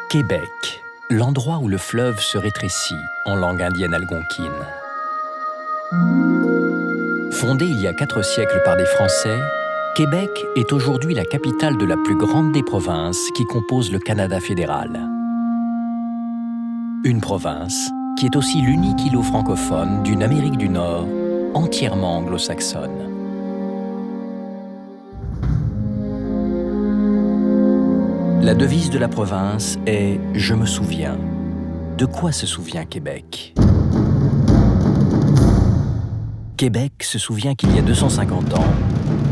Québec, l'endroit où le fleuve se rétrécit, en langue indienne algonquine. Fondé il y a 4 siècles par des Français, Québec est aujourd'hui la capitale de la plus grande des provinces qui composent le Canada fédéral. Une province qui est aussi l'unique îlot francophone d'une Amérique du Nord entièrement anglo-saxonne. La devise de la province est « Je me souviens ». De quoi se souvient Québec? Québec se souvient qu'il y a 250 ans,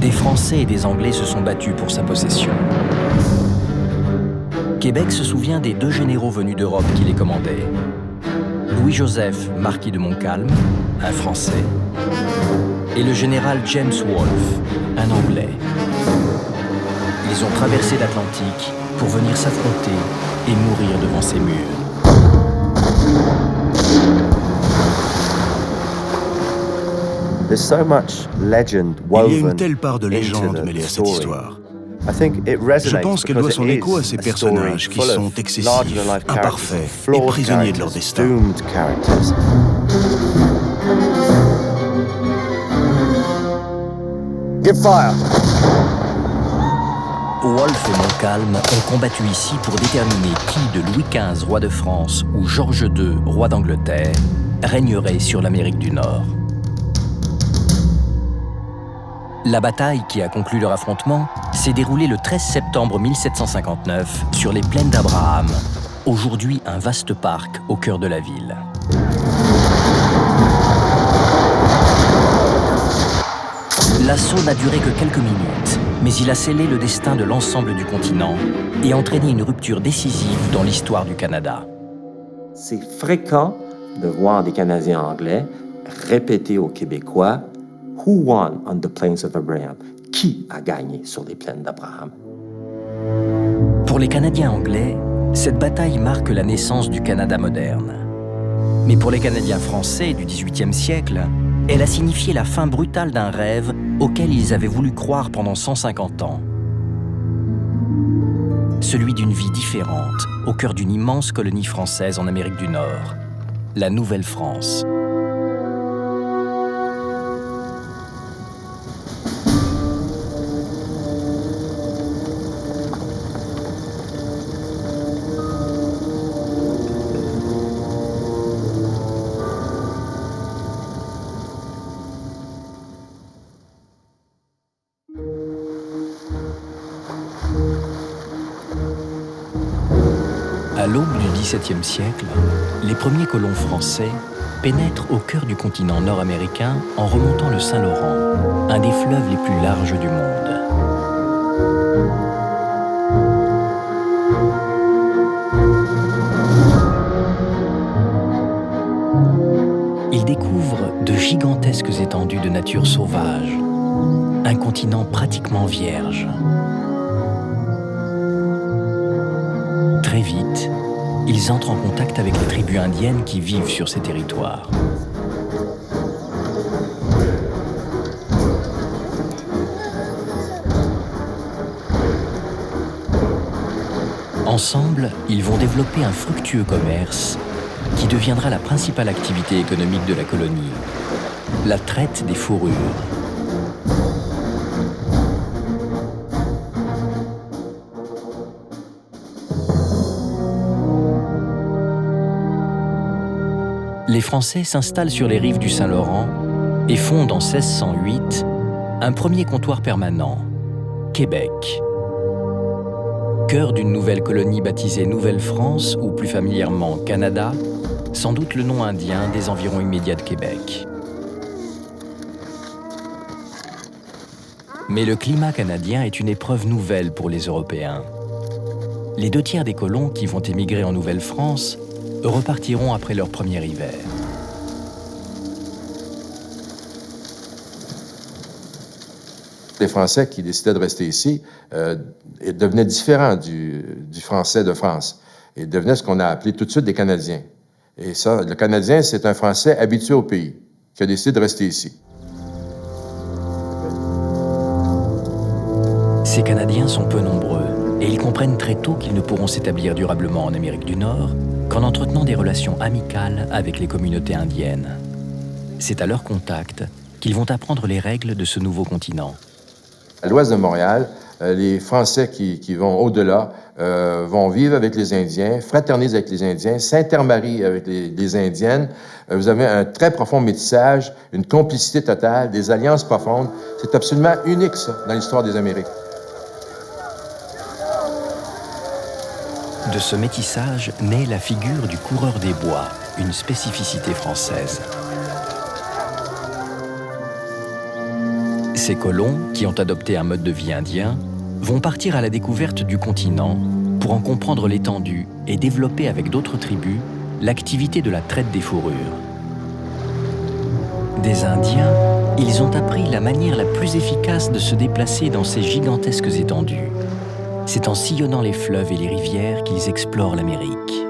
des Français et des Anglais se sont battus pour sa possession. Québec se souvient des 2 généraux venus d'Europe qui les commandaient. Louis-Joseph, marquis de Montcalm, un Français, et le général James Wolfe, un Anglais. Ils ont traversé l'Atlantique pour venir s'affronter et mourir devant ces murs. Il y a une telle part de légende mêlée à cette histoire. Je pense qu'elle doit son écho à ces personnages qui sont excessifs, imparfaits et prisonniers de leur destin. Give fire! Wolfe et Montcalm ont combattu ici pour déterminer qui de Louis XV, roi de France, ou Georges II, roi d'Angleterre, régnerait sur l'Amérique du Nord. La bataille qui a conclu leur affrontement s'est déroulée le 13 septembre 1759 sur les plaines d'Abraham, aujourd'hui un vaste parc au cœur de la ville. L'assaut n'a duré que quelques minutes, mais il a scellé le destin de l'ensemble du continent et entraîné une rupture décisive dans l'histoire du Canada. C'est fréquent de voir des Canadiens anglais répéter aux Québécois « Who won on the plains of Abraham » ? Qui a gagné sur les plaines d'Abraham? Pour les Canadiens anglais, cette bataille marque la naissance du Canada moderne. Mais pour les Canadiens français du XVIIIe siècle, elle a signifié la fin brutale d'un rêve auquel ils avaient voulu croire pendant 150 ans. Celui d'une vie différente, au cœur d'une immense colonie française en Amérique du Nord, la Nouvelle-France. À l'aube du XVIIe siècle, les premiers colons français pénètrent au cœur du continent nord-américain en remontant le Saint-Laurent, un des fleuves les plus larges du monde. Ils découvrent de gigantesques étendues de nature sauvage, un continent pratiquement vierge. Très vite, ils entrent en contact avec les tribus indiennes qui vivent sur ces territoires. Ensemble, ils vont développer un fructueux commerce qui deviendra la principale activité économique de la colonie, la traite des fourrures. Les Français s'installent sur les rives du Saint-Laurent et fondent en 1608 un premier comptoir permanent, Québec. Cœur d'une nouvelle colonie baptisée Nouvelle-France ou plus familièrement Canada, sans doute le nom indien des environs immédiats de Québec. Mais le climat canadien est une épreuve nouvelle pour les Européens. Les 2 tiers des colons qui vont émigrer en Nouvelle-France repartiront après leur premier hiver. Les Français qui décidaient de rester ici devenaient différents du Français de France et devenaient ce qu'on a appelé tout de suite des Canadiens. Et ça, le Canadien, c'est un Français habitué au pays qui a décidé de rester ici. Ces Canadiens sont peu nombreux et ils comprennent très tôt qu'ils ne pourront s'établir durablement en Amérique du Nord qu'en entretenant des relations amicales avec les communautés indiennes. C'est à leur contact qu'ils vont apprendre les règles de ce nouveau continent. À l'ouest de Montréal, les Français qui vont au-delà vont vivre avec les Indiens, fraternisent avec les Indiens, s'intermarient avec les Indiennes. Vous avez un très profond métissage, une complicité totale, des alliances profondes. C'est absolument unique, ça, dans l'histoire des Amériques. De ce métissage naît la figure du coureur des bois, une spécificité française. Ces colons, qui ont adopté un mode de vie indien, vont partir à la découverte du continent pour en comprendre l'étendue et développer avec d'autres tribus l'activité de la traite des fourrures. Des Indiens, ils ont appris la manière la plus efficace de se déplacer dans ces gigantesques étendues. C'est en sillonnant les fleuves et les rivières qu'ils explorent l'Amérique.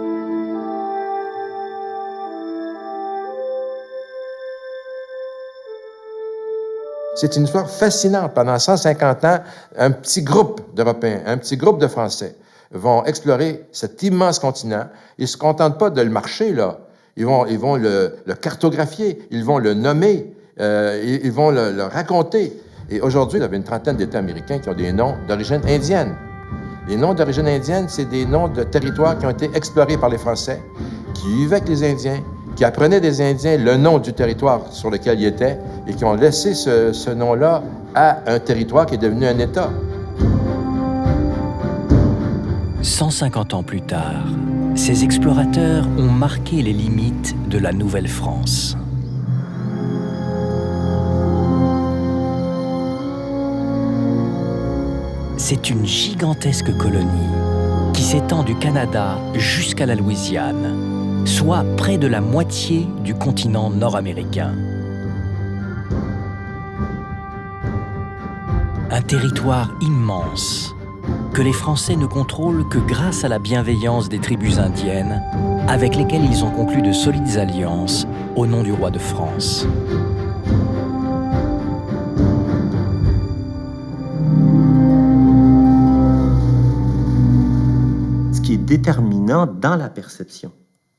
C'est une histoire fascinante. Pendant 150 ans, un petit groupe d'Européens, un petit groupe de Français vont explorer cet immense continent. Ils ne se contentent pas de le marcher, là. Ils vont le cartographier, ils vont le nommer, ils vont le raconter. Et aujourd'hui, il y avait une trentaine d'États américains qui ont des noms d'origine indienne. Les noms d'origine indienne, c'est des noms de territoires qui ont été explorés par les Français, qui vivaient avec les Indiens, qui apprenaient des Indiens le nom du territoire sur lequel ils étaient et qui ont laissé ce nom-là à un territoire qui est devenu un État. 150 ans plus tard, ces explorateurs ont marqué les limites de la Nouvelle-France. C'est une gigantesque colonie qui s'étend du Canada jusqu'à la Louisiane, soit près de la moitié du continent nord-américain. Un territoire immense que les Français ne contrôlent que grâce à la bienveillance des tribus indiennes avec lesquelles ils ont conclu de solides alliances au nom du roi de France. Ce qui est déterminant dans la perception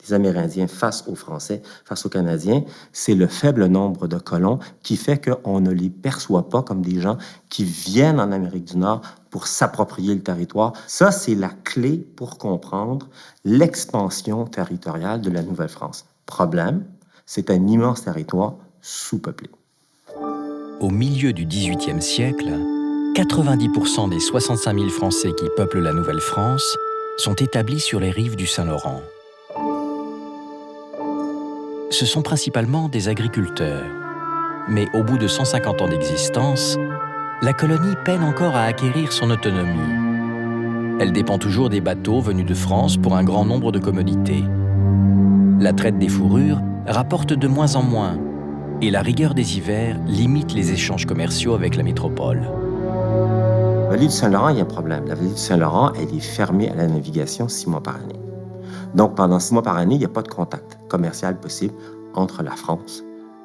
des Amérindiens face aux Français, face aux Canadiens, c'est le faible nombre de colons qui fait qu'on ne les perçoit pas comme des gens qui viennent en Amérique du Nord pour s'approprier le territoire. Ça, c'est la clé pour comprendre l'expansion territoriale de la Nouvelle-France. Problème, c'est un immense territoire sous-peuplé. Au milieu du XVIIIe siècle, 90% des 65 000 Français qui peuplent la Nouvelle-France sont établis sur les rives du Saint-Laurent. Ce sont principalement des agriculteurs. Mais au bout de 150 ans d'existence, la colonie peine encore à acquérir son autonomie. Elle dépend toujours des bateaux venus de France pour un grand nombre de commodités. La traite des fourrures rapporte de moins en moins, et la rigueur des hivers limite les échanges commerciaux avec la métropole. La vallée du Saint-Laurent, il y a un problème. La vallée du Saint-Laurent, elle est fermée à la navigation 6 mois par année. Donc, pendant 6 mois par année, il n'y a pas de contact commercial possible entre la France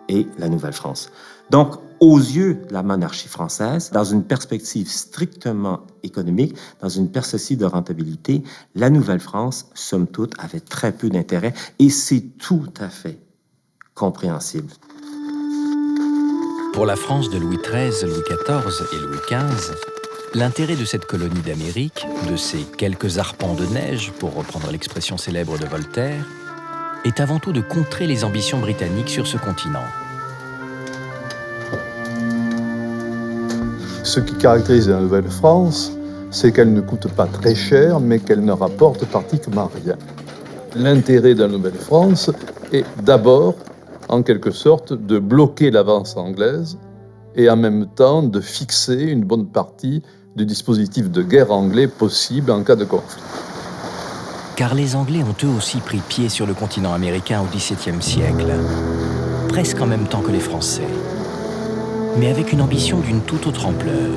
et la Nouvelle-France. Donc, aux yeux de la monarchie française, dans une perspective strictement économique, dans une perspective de rentabilité, la Nouvelle-France, somme toute, avait très peu d'intérêt et c'est tout à fait compréhensible. Pour la France de Louis XIII, Louis XIV et Louis XV, l'intérêt de cette colonie d'Amérique, de ces quelques arpents de neige, pour reprendre l'expression célèbre de Voltaire, est avant tout de contrer les ambitions britanniques sur ce continent. Ce qui caractérise la Nouvelle-France, c'est qu'elle ne coûte pas très cher, mais qu'elle ne rapporte pratiquement rien. L'intérêt de la Nouvelle-France est d'abord, en quelque sorte, de bloquer l'avance anglaise et en même temps de fixer une bonne partie du dispositif de guerre anglais possible en cas de conflit. Car les Anglais ont eux aussi pris pied sur le continent américain au XVIIe siècle, presque en même temps que les Français, mais avec une ambition d'une toute autre ampleur.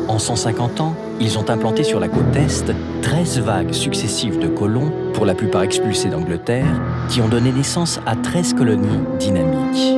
En 150 ans, ils ont implanté sur la côte Est 13 vagues successives de colons, pour la plupart expulsés d'Angleterre, qui ont donné naissance à 13 colonies dynamiques.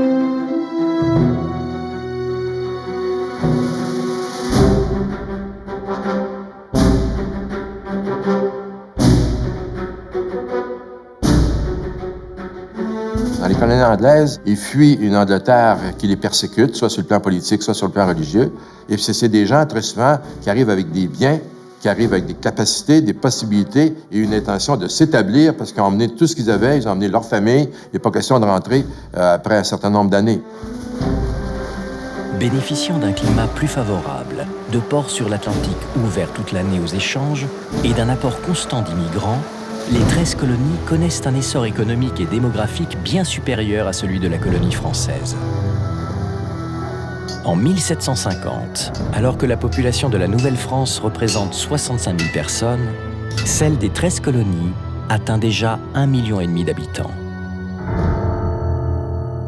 anglaise, ils fuient une Angleterre qui les persécute, soit sur le plan politique, soit sur le plan religieux. Et puis c'est des gens, très souvent, qui arrivent avec des biens, qui arrivent avec des capacités, des possibilités et une intention de s'établir parce qu'ils ont emmené tout ce qu'ils avaient, ils ont emmené leur famille. Il n'est pas question de rentrer après un certain nombre d'années. Bénéficiant d'un climat plus favorable, de ports sur l'Atlantique ouverts toute l'année aux échanges et d'un apport constant d'immigrants, les 13 colonies connaissent un essor économique et démographique bien supérieur à celui de la colonie française. En 1750, alors que la population de la Nouvelle-France représente 65 000 personnes, celle des 13 colonies atteint déjà 1,5 million d'habitants.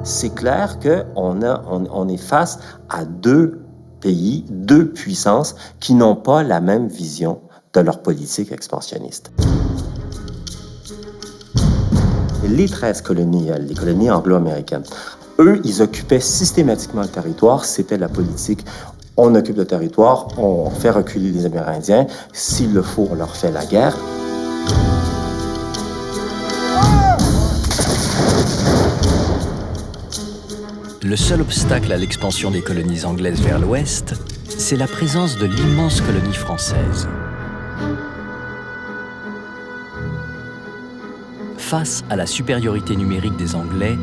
C'est clair qu'on est face à deux pays, deux puissances qui n'ont pas la même vision de leur politique expansionniste. Les 13 colonies, les colonies anglo-américaines, eux, ils occupaient systématiquement le territoire. C'était la politique. On occupe le territoire, on fait reculer les Amérindiens. S'il le faut, on leur fait la guerre. Le seul obstacle à l'expansion des colonies anglaises vers l'ouest, c'est la présence de l'immense colonie française. Face à la supériorité numérique des Anglais,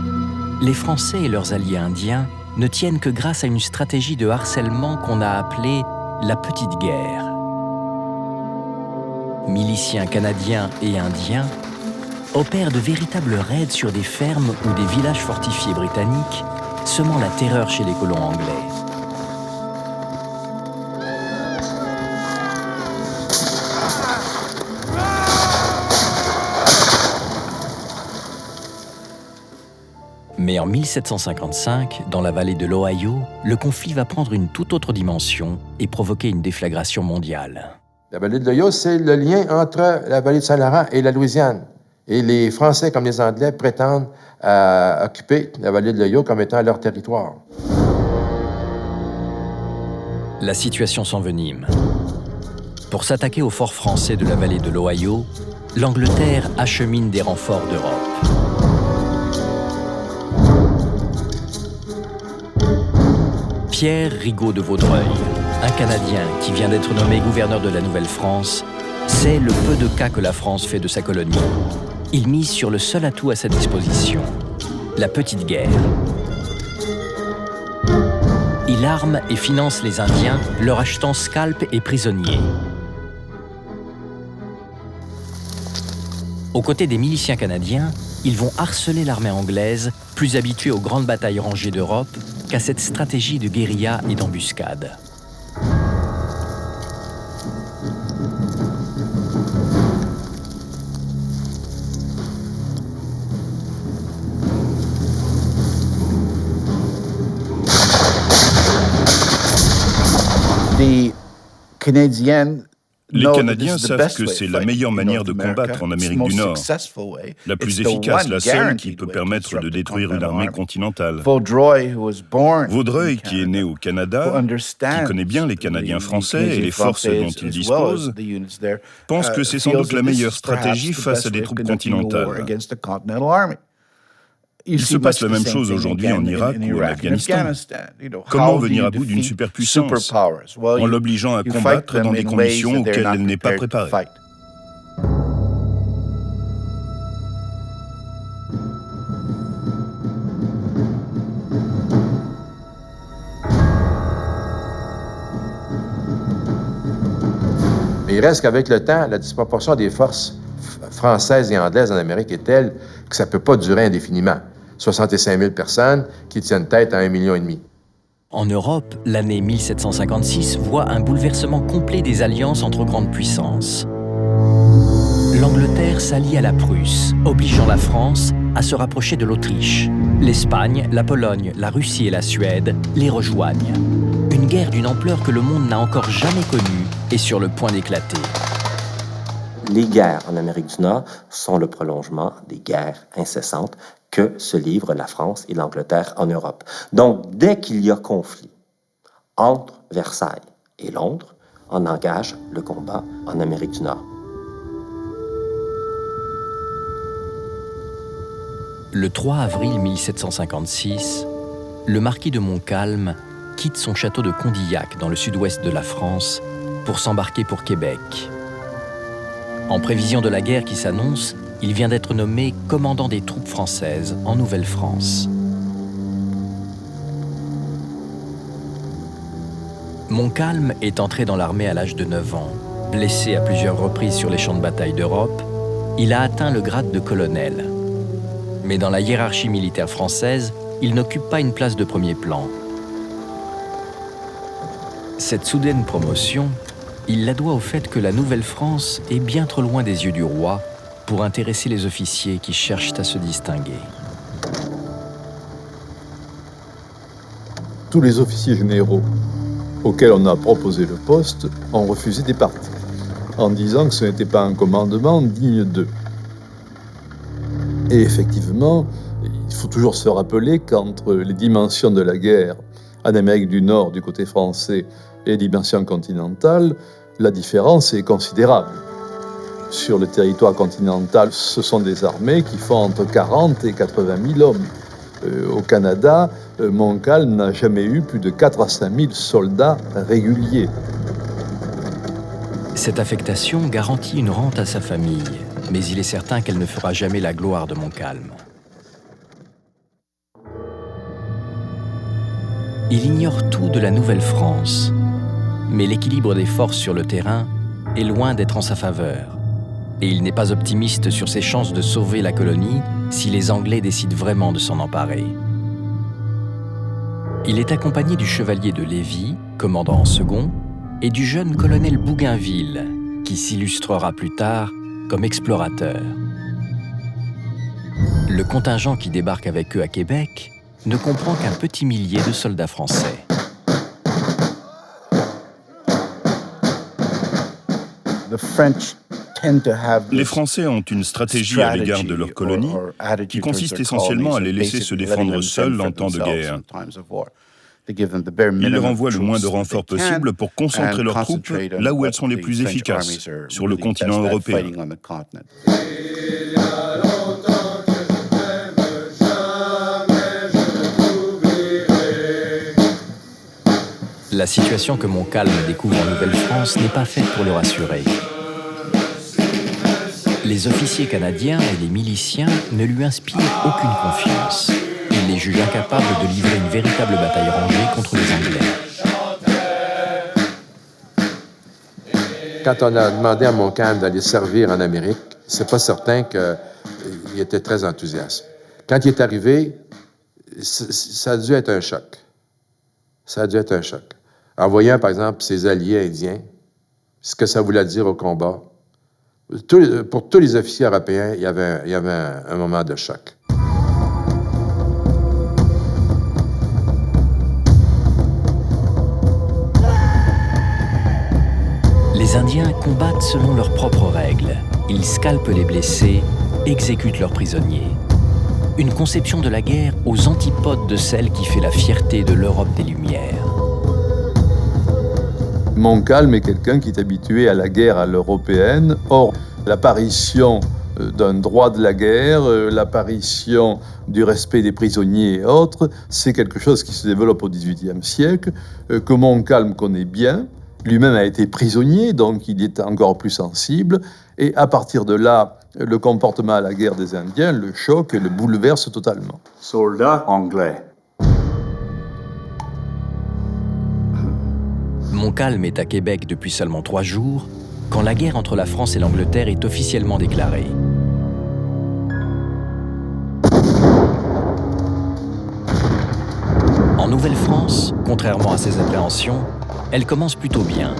les Français et leurs alliés indiens ne tiennent que grâce à une stratégie de harcèlement qu'on a appelée la Petite Guerre. Miliciens canadiens et indiens opèrent de véritables raids sur des fermes ou des villages fortifiés britanniques, semant la terreur chez les colons anglais. Mais en 1755, dans la vallée de l'Ohio, le conflit va prendre une toute autre dimension et provoquer une déflagration mondiale. La vallée de l'Ohio, c'est le lien entre la vallée de Saint-Laurent et la Louisiane. Et les Français, comme les Anglais, prétendent occuper la vallée de l'Ohio comme étant leur territoire. La situation s'envenime. Pour s'attaquer aux forts français de la vallée de l'Ohio, l'Angleterre achemine des renforts d'Europe. Pierre Rigaud de Vaudreuil, un Canadien qui vient d'être nommé gouverneur de la Nouvelle-France, sait le peu de cas que la France fait de sa colonie. Il mise sur le seul atout à sa disposition, la Petite Guerre. Il arme et finance les Indiens, leur achetant scalps et prisonniers. Aux côtés des miliciens canadiens, ils vont harceler l'armée anglaise, plus habituée aux grandes batailles rangées d'Europe qu'à cette stratégie de guérilla et d'embuscade. Les Canadiens savent que c'est la meilleure manière de combattre en Amérique du Nord, la plus efficace, la seule qui peut permettre de détruire une armée continentale. Vaudreuil, qui est né au Canada, qui connaît bien les Canadiens français et les forces dont ils disposent, pense que c'est sans doute la meilleure stratégie face à des troupes continentales. Il se passe la même chose aujourd'hui en Irak ou en Afghanistan. Comment venir à bout d'une superpuissance en l'obligeant à combattre dans des conditions auxquelles elle n'est pas préparée? Mais il reste qu'avec le temps, la disproportion des forces françaises et anglaises en Amérique est telle que ça ne peut pas durer indéfiniment. 65 000 personnes qui tiennent tête à 1,5 million. En Europe, l'année 1756 voit un bouleversement complet des alliances entre grandes puissances. L'Angleterre s'allie à la Prusse, obligeant la France à se rapprocher de l'Autriche. L'Espagne, la Pologne, la Russie et la Suède les rejoignent. Une guerre d'une ampleur que le monde n'a encore jamais connue est sur le point d'éclater. Les guerres en Amérique du Nord sont le prolongement des guerres incessantes que se livrent la France et l'Angleterre en Europe. Donc, dès qu'il y a conflit entre Versailles et Londres, on engage le combat en Amérique du Nord. Le 3 avril 1756, le marquis de Montcalm quitte son château de Condillac dans le sud-ouest de la France pour s'embarquer pour Québec. En prévision de la guerre qui s'annonce, il vient d'être nommé commandant des troupes françaises en Nouvelle-France. Montcalm est entré dans l'armée à l'âge de 9 ans. Blessé à plusieurs reprises sur les champs de bataille d'Europe, il a atteint le grade de colonel. Mais dans la hiérarchie militaire française, il n'occupe pas une place de premier plan. Cette soudaine promotion, il la doit au fait que la Nouvelle-France est bien trop loin des yeux du roi pour intéresser les officiers qui cherchent à se distinguer. Tous les officiers généraux auxquels on a proposé le poste ont refusé des partis, en disant que ce n'était pas un commandement digne d'eux. Et effectivement, il faut toujours se rappeler qu'entre les dimensions de la guerre en Amérique du Nord, du côté français, et les dimensions continentales, la différence est considérable. Sur le territoire continental, ce sont des armées qui font entre 40 et 80 000 hommes. Au Canada, Montcalm n'a jamais eu plus de 4 à 5 000 soldats réguliers. Cette affectation garantit une rente à sa famille, mais il est certain qu'elle ne fera jamais la gloire de Montcalm. Il ignore tout de la Nouvelle-France, mais l'équilibre des forces sur le terrain est loin d'être en sa faveur. Et il n'est pas optimiste sur ses chances de sauver la colonie si les Anglais décident vraiment de s'en emparer. Il est accompagné du chevalier de Lévis, commandant en second, et du jeune colonel Bougainville, qui s'illustrera plus tard comme explorateur. Le contingent qui débarque avec eux à Québec ne comprend qu'un petit millier de soldats français. Les Français ont une stratégie à l'égard de leurs colonies qui consiste essentiellement à les laisser se défendre seuls en temps de guerre. Ils leur envoient le moins de renforts possible pour concentrer leurs troupes là où elles sont les plus efficaces, sur le continent européen. La situation que Montcalm découvre en Nouvelle-France n'est pas faite pour le rassurer. Les officiers canadiens et les miliciens ne lui inspirent aucune confiance. Il les juge incapables de livrer une véritable bataille rangée contre les Anglais. Quand on a demandé à Montcalm d'aller servir en Amérique, c'est pas certain qu'il était très enthousiaste. Quand il est arrivé, ça a dû être un choc. Ça a dû être un choc. En voyant, par exemple, ses alliés indiens, ce que ça voulait dire au combat, pour tous les officiers européens, il y avait un moment de choc. Les Indiens combattent selon leurs propres règles. Ils scalpent les blessés, exécutent leurs prisonniers. Une conception de la guerre aux antipodes de celle qui fait la fierté de l'Europe des Lumières. Montcalm est quelqu'un qui est habitué à la guerre à l'européenne. Or, l'apparition d'un droit de la guerre, l'apparition du respect des prisonniers et autres, c'est quelque chose qui se développe au XVIIIe siècle, que Montcalm connaît bien. Lui-même a été prisonnier, donc il est encore plus sensible. Et à partir de là, le comportement à la guerre des Indiens le choque et le bouleverse totalement. Soldats anglais. Montcalm est à Québec depuis seulement 3 jours, quand la guerre entre la France et l'Angleterre est officiellement déclarée. En Nouvelle-France, contrairement à ses appréhensions, elle commence plutôt bien.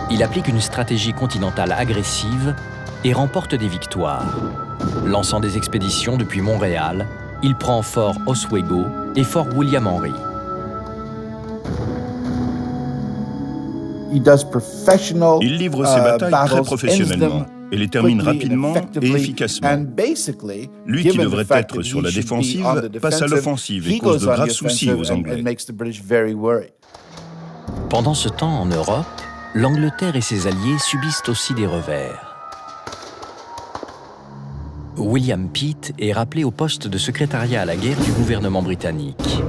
Il applique une stratégie continentale agressive et remporte des victoires. Lançant des expéditions depuis Montréal, il prend Fort Oswego et Fort William Henry. Il livre ses batailles très professionnellement et les termine rapidement et efficacement. Lui qui devrait être sur la défensive passe à l'offensive et cause de graves soucis aux Anglais. Pendant ce temps, en Europe, l'Angleterre et ses alliés subissent aussi des revers. William Pitt est rappelé au poste de secrétariat à la guerre du gouvernement britannique.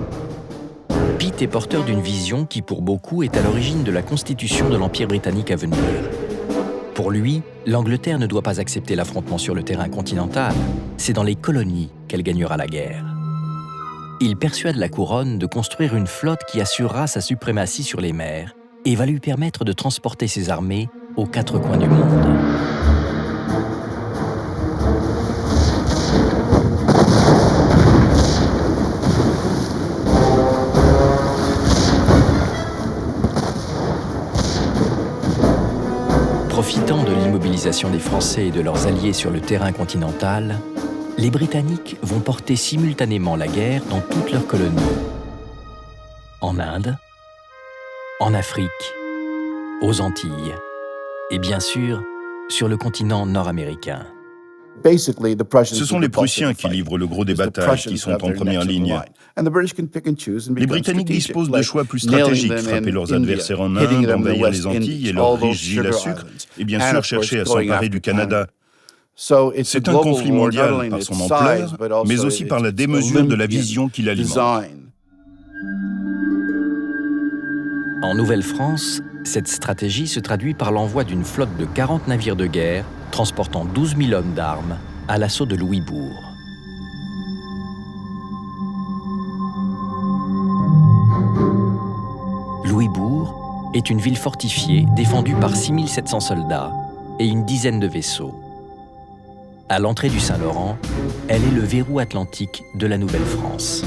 Pitt est porteur d'une vision qui, pour beaucoup, est à l'origine de la constitution de l'Empire britannique à venir. Pour lui, l'Angleterre ne doit pas accepter l'affrontement sur le terrain continental. C'est dans les colonies qu'elle gagnera la guerre. Il persuade la couronne de construire une flotte qui assurera sa suprématie sur les mers et va lui permettre de transporter ses armées aux quatre coins du monde. Profitant de l'immobilisation des Français et de leurs alliés sur le terrain continental, les Britanniques vont porter simultanément la guerre dans toutes leurs colonies. En Inde, en Afrique, aux Antilles et bien sûr sur le continent nord-américain. Ce sont les Prussiens qui livrent le gros des batailles, qui sont en première ligne. Les Britanniques disposent de choix plus stratégiques, frapper leurs adversaires en Inde, envahir les Antilles et leurs riches îles à sucre, et bien sûr chercher à s'emparer du Canada. C'est un conflit mondial par son ampleur, mais aussi par la démesure de la vision qui l'alimente. En Nouvelle-France, cette stratégie se traduit par l'envoi d'une flotte de 40 navires de guerre transportant 12 000 hommes d'armes à l'assaut de Louisbourg. Louisbourg est une ville fortifiée défendue par 6 700 soldats et une dizaine de vaisseaux. À l'entrée du Saint-Laurent, elle est le verrou atlantique de la Nouvelle-France.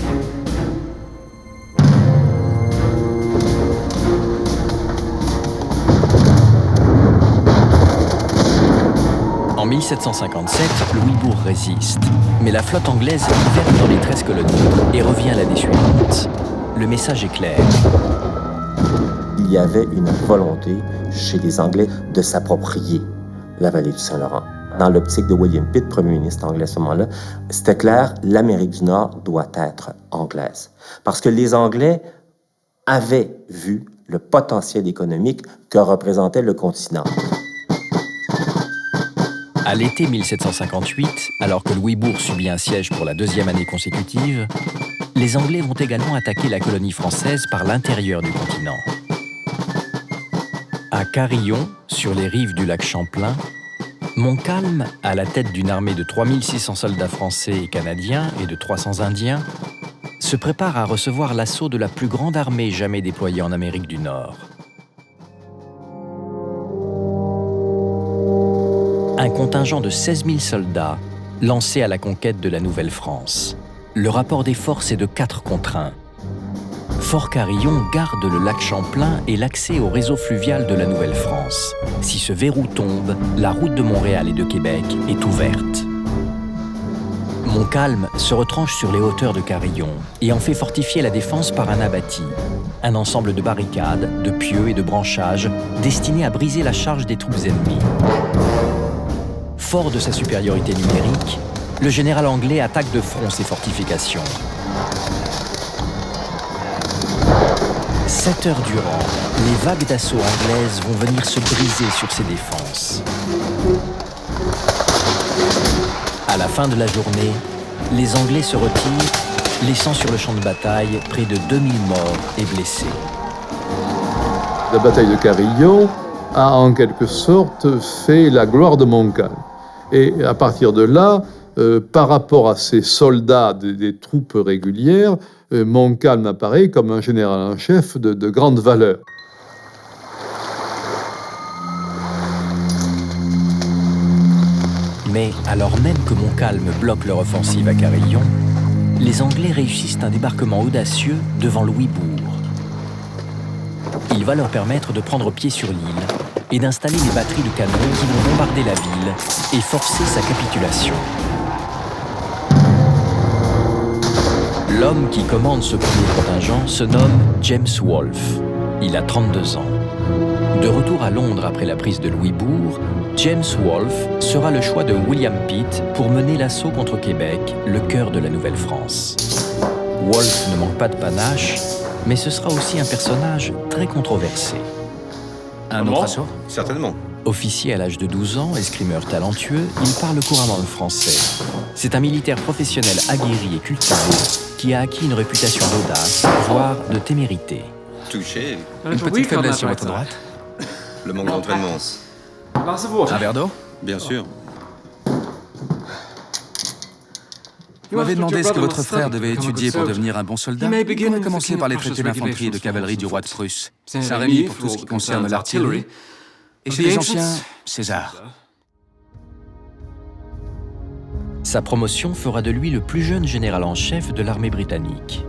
En 1757, Louisbourg résiste, mais la flotte anglaise hiverne dans les 13 colonies et revient l'année suivante. Le message est clair. Il y avait une volonté chez les Anglais de s'approprier la vallée du Saint-Laurent. Dans l'optique de William Pitt, premier ministre anglais à ce moment-là, c'était clair, l'Amérique du Nord doit être anglaise. Parce que les Anglais avaient vu le potentiel économique que représentait le continent. À l'été 1758, alors que Louisbourg subit un siège pour la deuxième année consécutive, les Anglais vont également attaquer la colonie française par l'intérieur du continent. À Carillon, sur les rives du lac Champlain, Montcalm, à la tête d'une armée de 3600 soldats français et canadiens et de 300 Indiens, se prépare à recevoir l'assaut de la plus grande armée jamais déployée en Amérique du Nord. Un contingent de 16 000 soldats lancé à la conquête de la Nouvelle-France. Le rapport des forces est de 4 contre 1. Fort Carillon garde le lac Champlain et l'accès au réseau fluvial de la Nouvelle-France. Si ce verrou tombe, la route de Montréal et de Québec est ouverte. Montcalm se retranche sur les hauteurs de Carillon et en fait fortifier la défense par un abatis, un ensemble de barricades, de pieux et de branchages destinés à briser la charge des troupes ennemies. Fort de sa supériorité numérique, le général anglais attaque de front ses fortifications. 7 heures durant, les vagues d'assaut anglaises vont venir se briser sur ses défenses. À la fin de la journée, les Anglais se retirent, laissant sur le champ de bataille près de 2000 morts et blessés. La bataille de Carillon a en quelque sorte fait la gloire de Montcalm. Et à partir de là, par rapport à ces soldats des troupes régulières, Montcalm apparaît comme un général en chef de grande valeur. Mais alors même que Montcalm bloque leur offensive à Carillon, les Anglais réussissent un débarquement audacieux devant Louisbourg. Il va leur permettre de prendre pied sur l'île et d'installer les batteries de canons qui vont bombarder la ville et forcer sa capitulation. L'homme qui commande ce premier contingent se nomme James Wolfe. Il a 32 ans. De retour à Londres après la prise de Louisbourg, James Wolfe sera le choix de William Pitt pour mener l'assaut contre Québec, le cœur de la Nouvelle-France. Wolfe ne manque pas de panache, mais ce sera aussi un personnage très controversé. Un autre assaut? Certainement. Officier à l'âge de 12 ans, escrimeur talentueux, il parle couramment le français. C'est un militaire professionnel aguerri et cultivé qui a acquis une réputation d'audace, voire de témérité. Touché. Une petite faiblesse sur votre droite? Le manque d'entraînement. Un verre d'eau? Bien sûr. Vous m'avez demandé ce que votre frère devait étudier pour devenir un bon soldat. Vous pourrez commencer par les traités d'infanterie et de cavalerie du roi de Prusse. Saint-Rémy pour tout ce qui concerne l'artillerie. Et chez les anciens, César. Sa promotion fera de lui le plus jeune général en chef de l'armée britannique.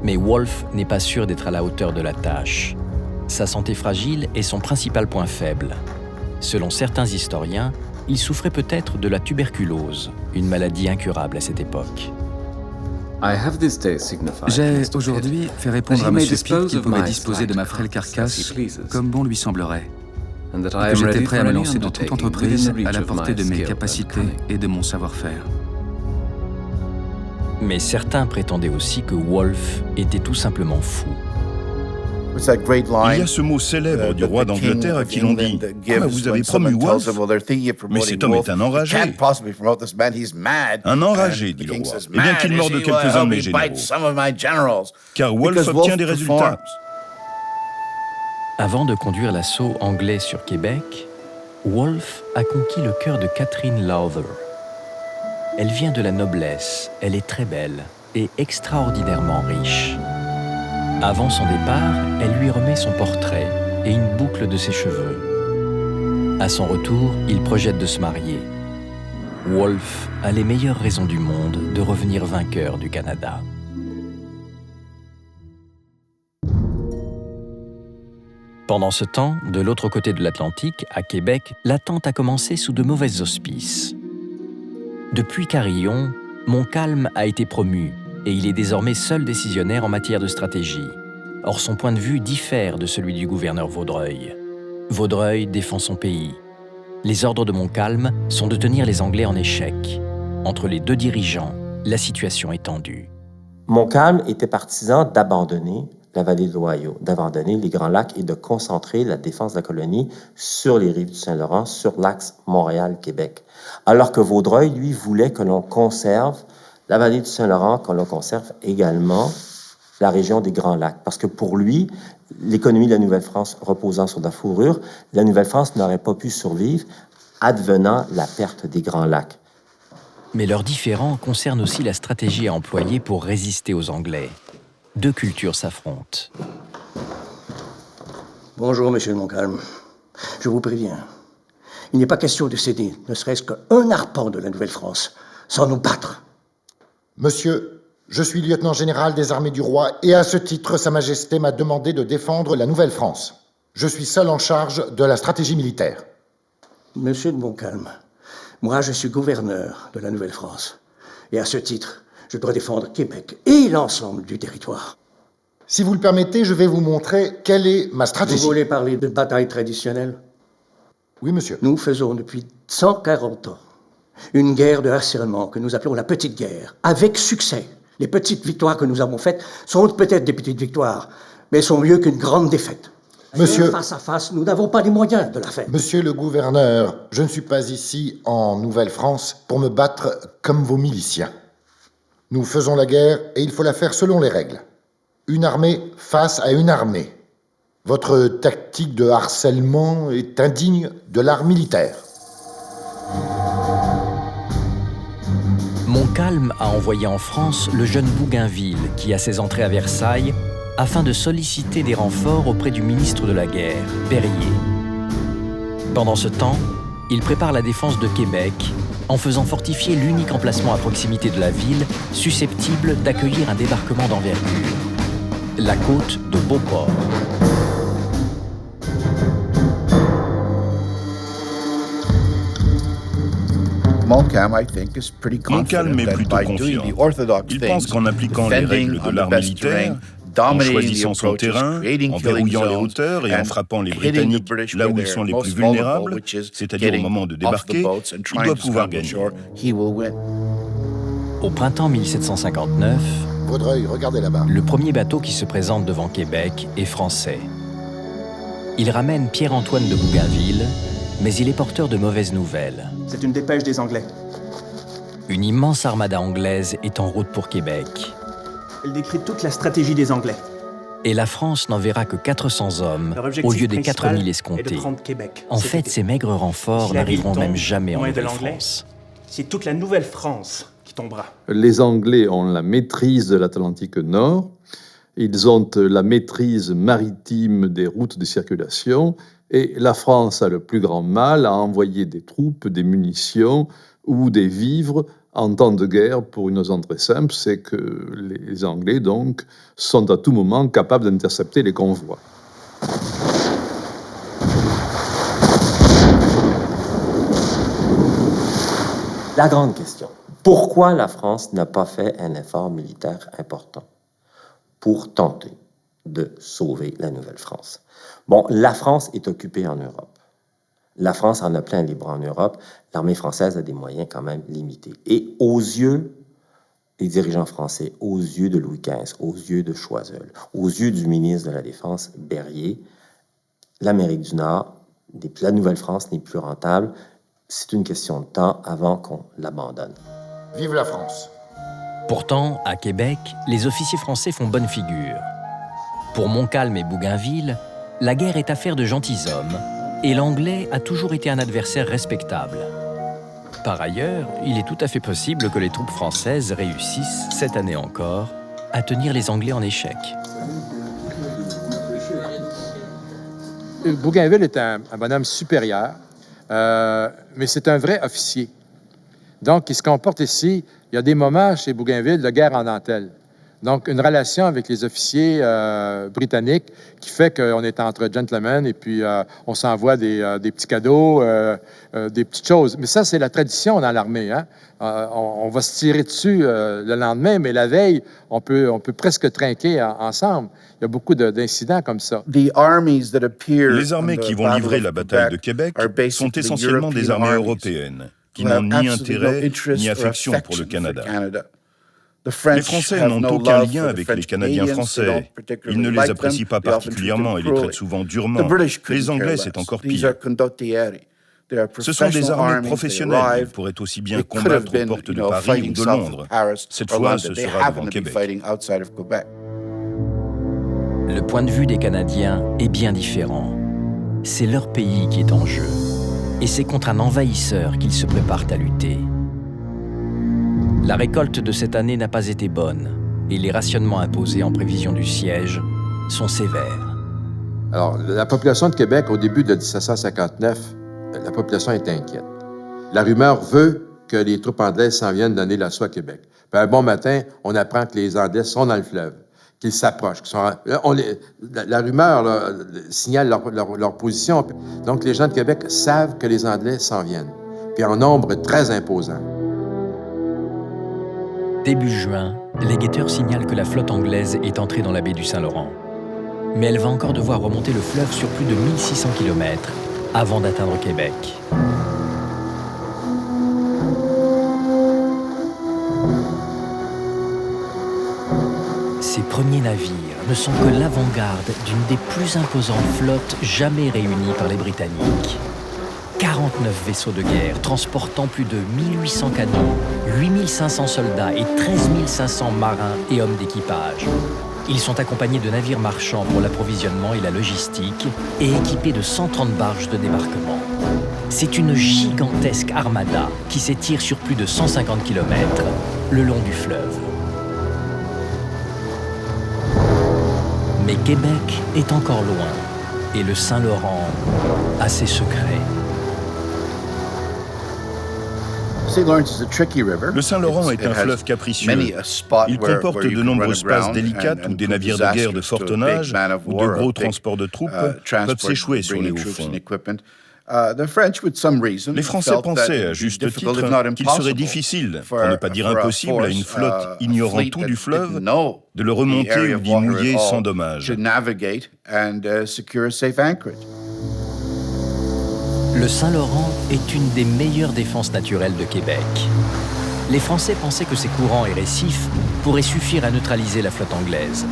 Mais Wolfe n'est pas sûr d'être à la hauteur de la tâche. Sa santé fragile est son principal point faible. Selon certains historiens, il souffrait peut-être de la tuberculose, une maladie incurable à cette époque. J'ai aujourd'hui fait répondre à M. Pitt qu'il pourrait disposer de ma frêle carcasse comme bon lui semblerait, et que j'étais prêt à me lancer dans toute entreprise à la portée de mes capacités et de mon savoir-faire. Mais certains prétendaient aussi que Wolfe était tout simplement fou. Il y a ce mot célèbre du roi d'Angleterre à qui l'on dit « Ah, vous avez promu Wolfe, mais cet homme est un enragé. » Un enragé, dit le roi. Eh bien qu'il meure de quelques-uns de mes généraux. Car Wolfe obtient des résultats. Avant de conduire l'assaut anglais sur Québec, Wolfe a conquis le cœur de Catherine Lowther. Elle vient de la noblesse, elle est très belle et extraordinairement riche. Avant son départ, elle lui remet son portrait et une boucle de ses cheveux. À son retour, il projette de se marier. Wolfe a les meilleures raisons du monde de revenir vainqueur du Canada. Pendant ce temps, de l'autre côté de l'Atlantique, à Québec, l'attente a commencé sous de mauvais auspices. Depuis Carillon, Montcalm a été promu et il est désormais seul décisionnaire en matière de stratégie. Or, son point de vue diffère de celui du gouverneur Vaudreuil. Vaudreuil défend son pays. Les ordres de Montcalm sont de tenir les Anglais en échec. Entre les deux dirigeants, la situation est tendue. Montcalm était partisan d'abandonner la vallée de l'Ohio, d'abandonner les Grands Lacs et de concentrer la défense de la colonie sur les rives du Saint-Laurent, sur l'axe Montréal-Québec. Alors que Vaudreuil, lui, voulait que l'on conserve la vallée du Saint-Laurent, que l'on conserve également la région des Grands Lacs. Parce que pour lui, l'économie de la Nouvelle-France reposant sur la fourrure, la Nouvelle-France n'aurait pas pu survivre advenant la perte des Grands Lacs. Mais leurs différends concernent aussi la stratégie à employer pour résister aux Anglais. Deux cultures s'affrontent. Bonjour, monsieur Montcalm. Je vous préviens, il n'est pas question de céder, ne serait-ce qu'un arpent de la Nouvelle-France, sans nous battre. Monsieur, je suis lieutenant général des armées du roi et à ce titre, Sa Majesté m'a demandé de défendre la Nouvelle-France. Je suis seul en charge de la stratégie militaire. Monsieur de Montcalm, moi je suis gouverneur de la Nouvelle-France. Et à ce titre, je dois défendre Québec et l'ensemble du territoire. Si vous le permettez, je vais vous montrer quelle est ma stratégie. Vous voulez parler de bataille traditionnelle? Oui, monsieur. Nous faisons depuis 140 ans une guerre de harcèlement que nous appelons la Petite Guerre, avec succès. Les petites victoires que nous avons faites sont peut-être des petites victoires, mais sont mieux qu'une grande défaite. Monsieur... Face à face, nous n'avons pas les moyens de la faire. Monsieur le gouverneur, je ne suis pas ici en Nouvelle-France pour me battre comme vos miliciens. Nous faisons la guerre et il faut la faire selon les règles. Une armée face à une armée. Votre tactique de harcèlement est indigne de l'art militaire. Montcalm a envoyé en France le jeune Bougainville, qui a ses entrées à Versailles, afin de solliciter des renforts auprès du ministre de la Guerre, Périer. Pendant ce temps, il prépare la défense de Québec, en faisant fortifier l'unique emplacement à proximité de la ville susceptible d'accueillir un débarquement d'envergure, la côte de Beauport. Montcalm est plutôt confiant. Il pense qu'en appliquant les règles de l'art militaire, en choisissant son terrain, en verrouillant les hauteurs et en frappant les Britanniques là où ils sont les plus vulnérables, c'est-à-dire au moment de débarquer, il doit pouvoir gagner. Au printemps 1759, Vaudreuil, regardez là-bas. Le premier bateau qui se présente devant Québec est français. Il ramène Pierre-Antoine de Bougainville, mais il est porteur de mauvaises nouvelles. C'est une dépêche des Anglais. Une immense armada anglaise est en route pour Québec. Elle décrit toute la stratégie des Anglais. Et la France n'enverra que 400 hommes au lieu des 4000 escomptés. En fait, ces maigres renforts n'arriveront même jamais en Nouvelle-France. C'est toute la Nouvelle-France qui tombera. Les Anglais ont la maîtrise de l'Atlantique Nord. Ils ont la maîtrise maritime des routes de circulation. Et la France a le plus grand mal à envoyer des troupes, des munitions ou des vivres en temps de guerre pour une raison très simple, c'est que les Anglais, donc, sont à tout moment capables d'intercepter les convois. La grande question, pourquoi la France n'a pas fait un effort militaire important pour tenter de sauver la Nouvelle-France? Bon, la France est occupée en Europe. La France en a plein les bras en Europe. L'armée française a des moyens quand même limités. Et aux yeux des dirigeants français, aux yeux de Louis XV, aux yeux de Choiseul, aux yeux du ministre de la Défense, Berryer, l'Amérique du Nord, la Nouvelle-France n'est plus rentable. C'est une question de temps avant qu'on l'abandonne. Vive la France! Pourtant, à Québec, les officiers français font bonne figure. Pour Montcalm et Bougainville, la guerre est affaire de gentilshommes, et l'Anglais a toujours été un adversaire respectable. Par ailleurs, il est tout à fait possible que les troupes françaises réussissent, cette année encore, à tenir les Anglais en échec. Bougainville est un bonhomme supérieur, mais c'est un vrai officier. Donc, il se comporte ici, il y a des moments chez Bougainville de guerre en dentelle. Donc, une relation avec les officiers britanniques qui fait qu'on est entre gentlemen et puis on s'envoie des petits cadeaux, des petites choses. Mais ça, c'est la tradition dans l'armée. Hein? On va se tirer dessus le lendemain, mais la veille, on peut presque trinquer ensemble. Il y a beaucoup d'incidents comme ça. Les armées qui vont livrer la bataille de Québec sont essentiellement des armées européennes qui n'ont ni intérêt ni affection pour le Canada. Les Français n'ont aucun lien avec les Canadiens français. Ils ne les apprécient pas particulièrement et les traitent souvent durement. Les Anglais, c'est encore pire. Ce sont des armées professionnelles. Ils pourraient aussi bien combattre aux portes de Paris ou de Londres. Cette fois, ce sera devant Québec. Le point de vue des Canadiens est bien différent. C'est leur pays qui est en jeu. Et c'est contre un envahisseur qu'ils se préparent à lutter. La récolte de cette année n'a pas été bonne et les rationnements imposés en prévision du siège sont sévères. Alors, la population de Québec, au début de 1759, la population est inquiète. La rumeur veut que les troupes anglaises s'en viennent donner l'assaut à Québec. Puis un bon matin, on apprend que les Anglais sont dans le fleuve, qu'ils s'approchent. La rumeur là, signale leur position. Donc, les gens de Québec savent que les Anglais s'en viennent, puis en nombre très imposant. Début juin, les guetteurs signalent que la flotte anglaise est entrée dans la baie du Saint-Laurent. Mais elle va encore devoir remonter le fleuve sur plus de 1600 km avant d'atteindre Québec. Ces premiers navires ne sont que l'avant-garde d'une des plus imposantes flottes jamais réunies par les Britanniques. 49 vaisseaux de guerre transportant plus de 1800 canons, 8500 soldats et 13 500 marins et hommes d'équipage. Ils sont accompagnés de navires marchands pour l'approvisionnement et la logistique et équipés de 130 barges de débarquement. C'est une gigantesque armada qui s'étire sur plus de 150 km le long du fleuve. Mais Québec est encore loin et le Saint-Laurent a ses secrets. Le Saint-Laurent est un fleuve capricieux. Il comporte de nombreuses passes délicates où des navires de guerre de fort tonnage ou de gros transports de troupes peuvent s'échouer sur les hauts fonds. Les Français pensaient, à juste titre, qu'il serait difficile, pour ne pas dire impossible, à une flotte ignorant tout du fleuve, de le remonter ou d'y mouiller sans dommage. Le Saint-Laurent est une des meilleures défenses naturelles de Québec. Les Français pensaient que ces courants et récifs pourraient suffire à neutraliser la flotte anglaise,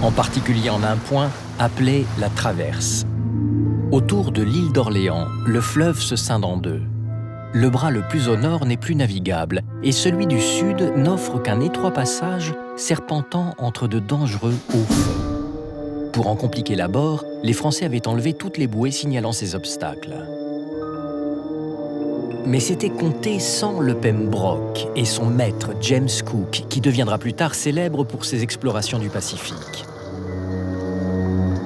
en particulier en un point appelé la Traverse. Autour de l'île d'Orléans, le fleuve se scinde en deux. Le bras le plus au nord n'est plus navigable et celui du sud n'offre qu'un étroit passage serpentant entre de dangereux hauts fonds. Pour en compliquer l'abord, les Français avaient enlevé toutes les bouées signalant ces obstacles. Mais c'était compté sans le Pembroke et son maître James Cook, qui deviendra plus tard célèbre pour ses explorations du Pacifique.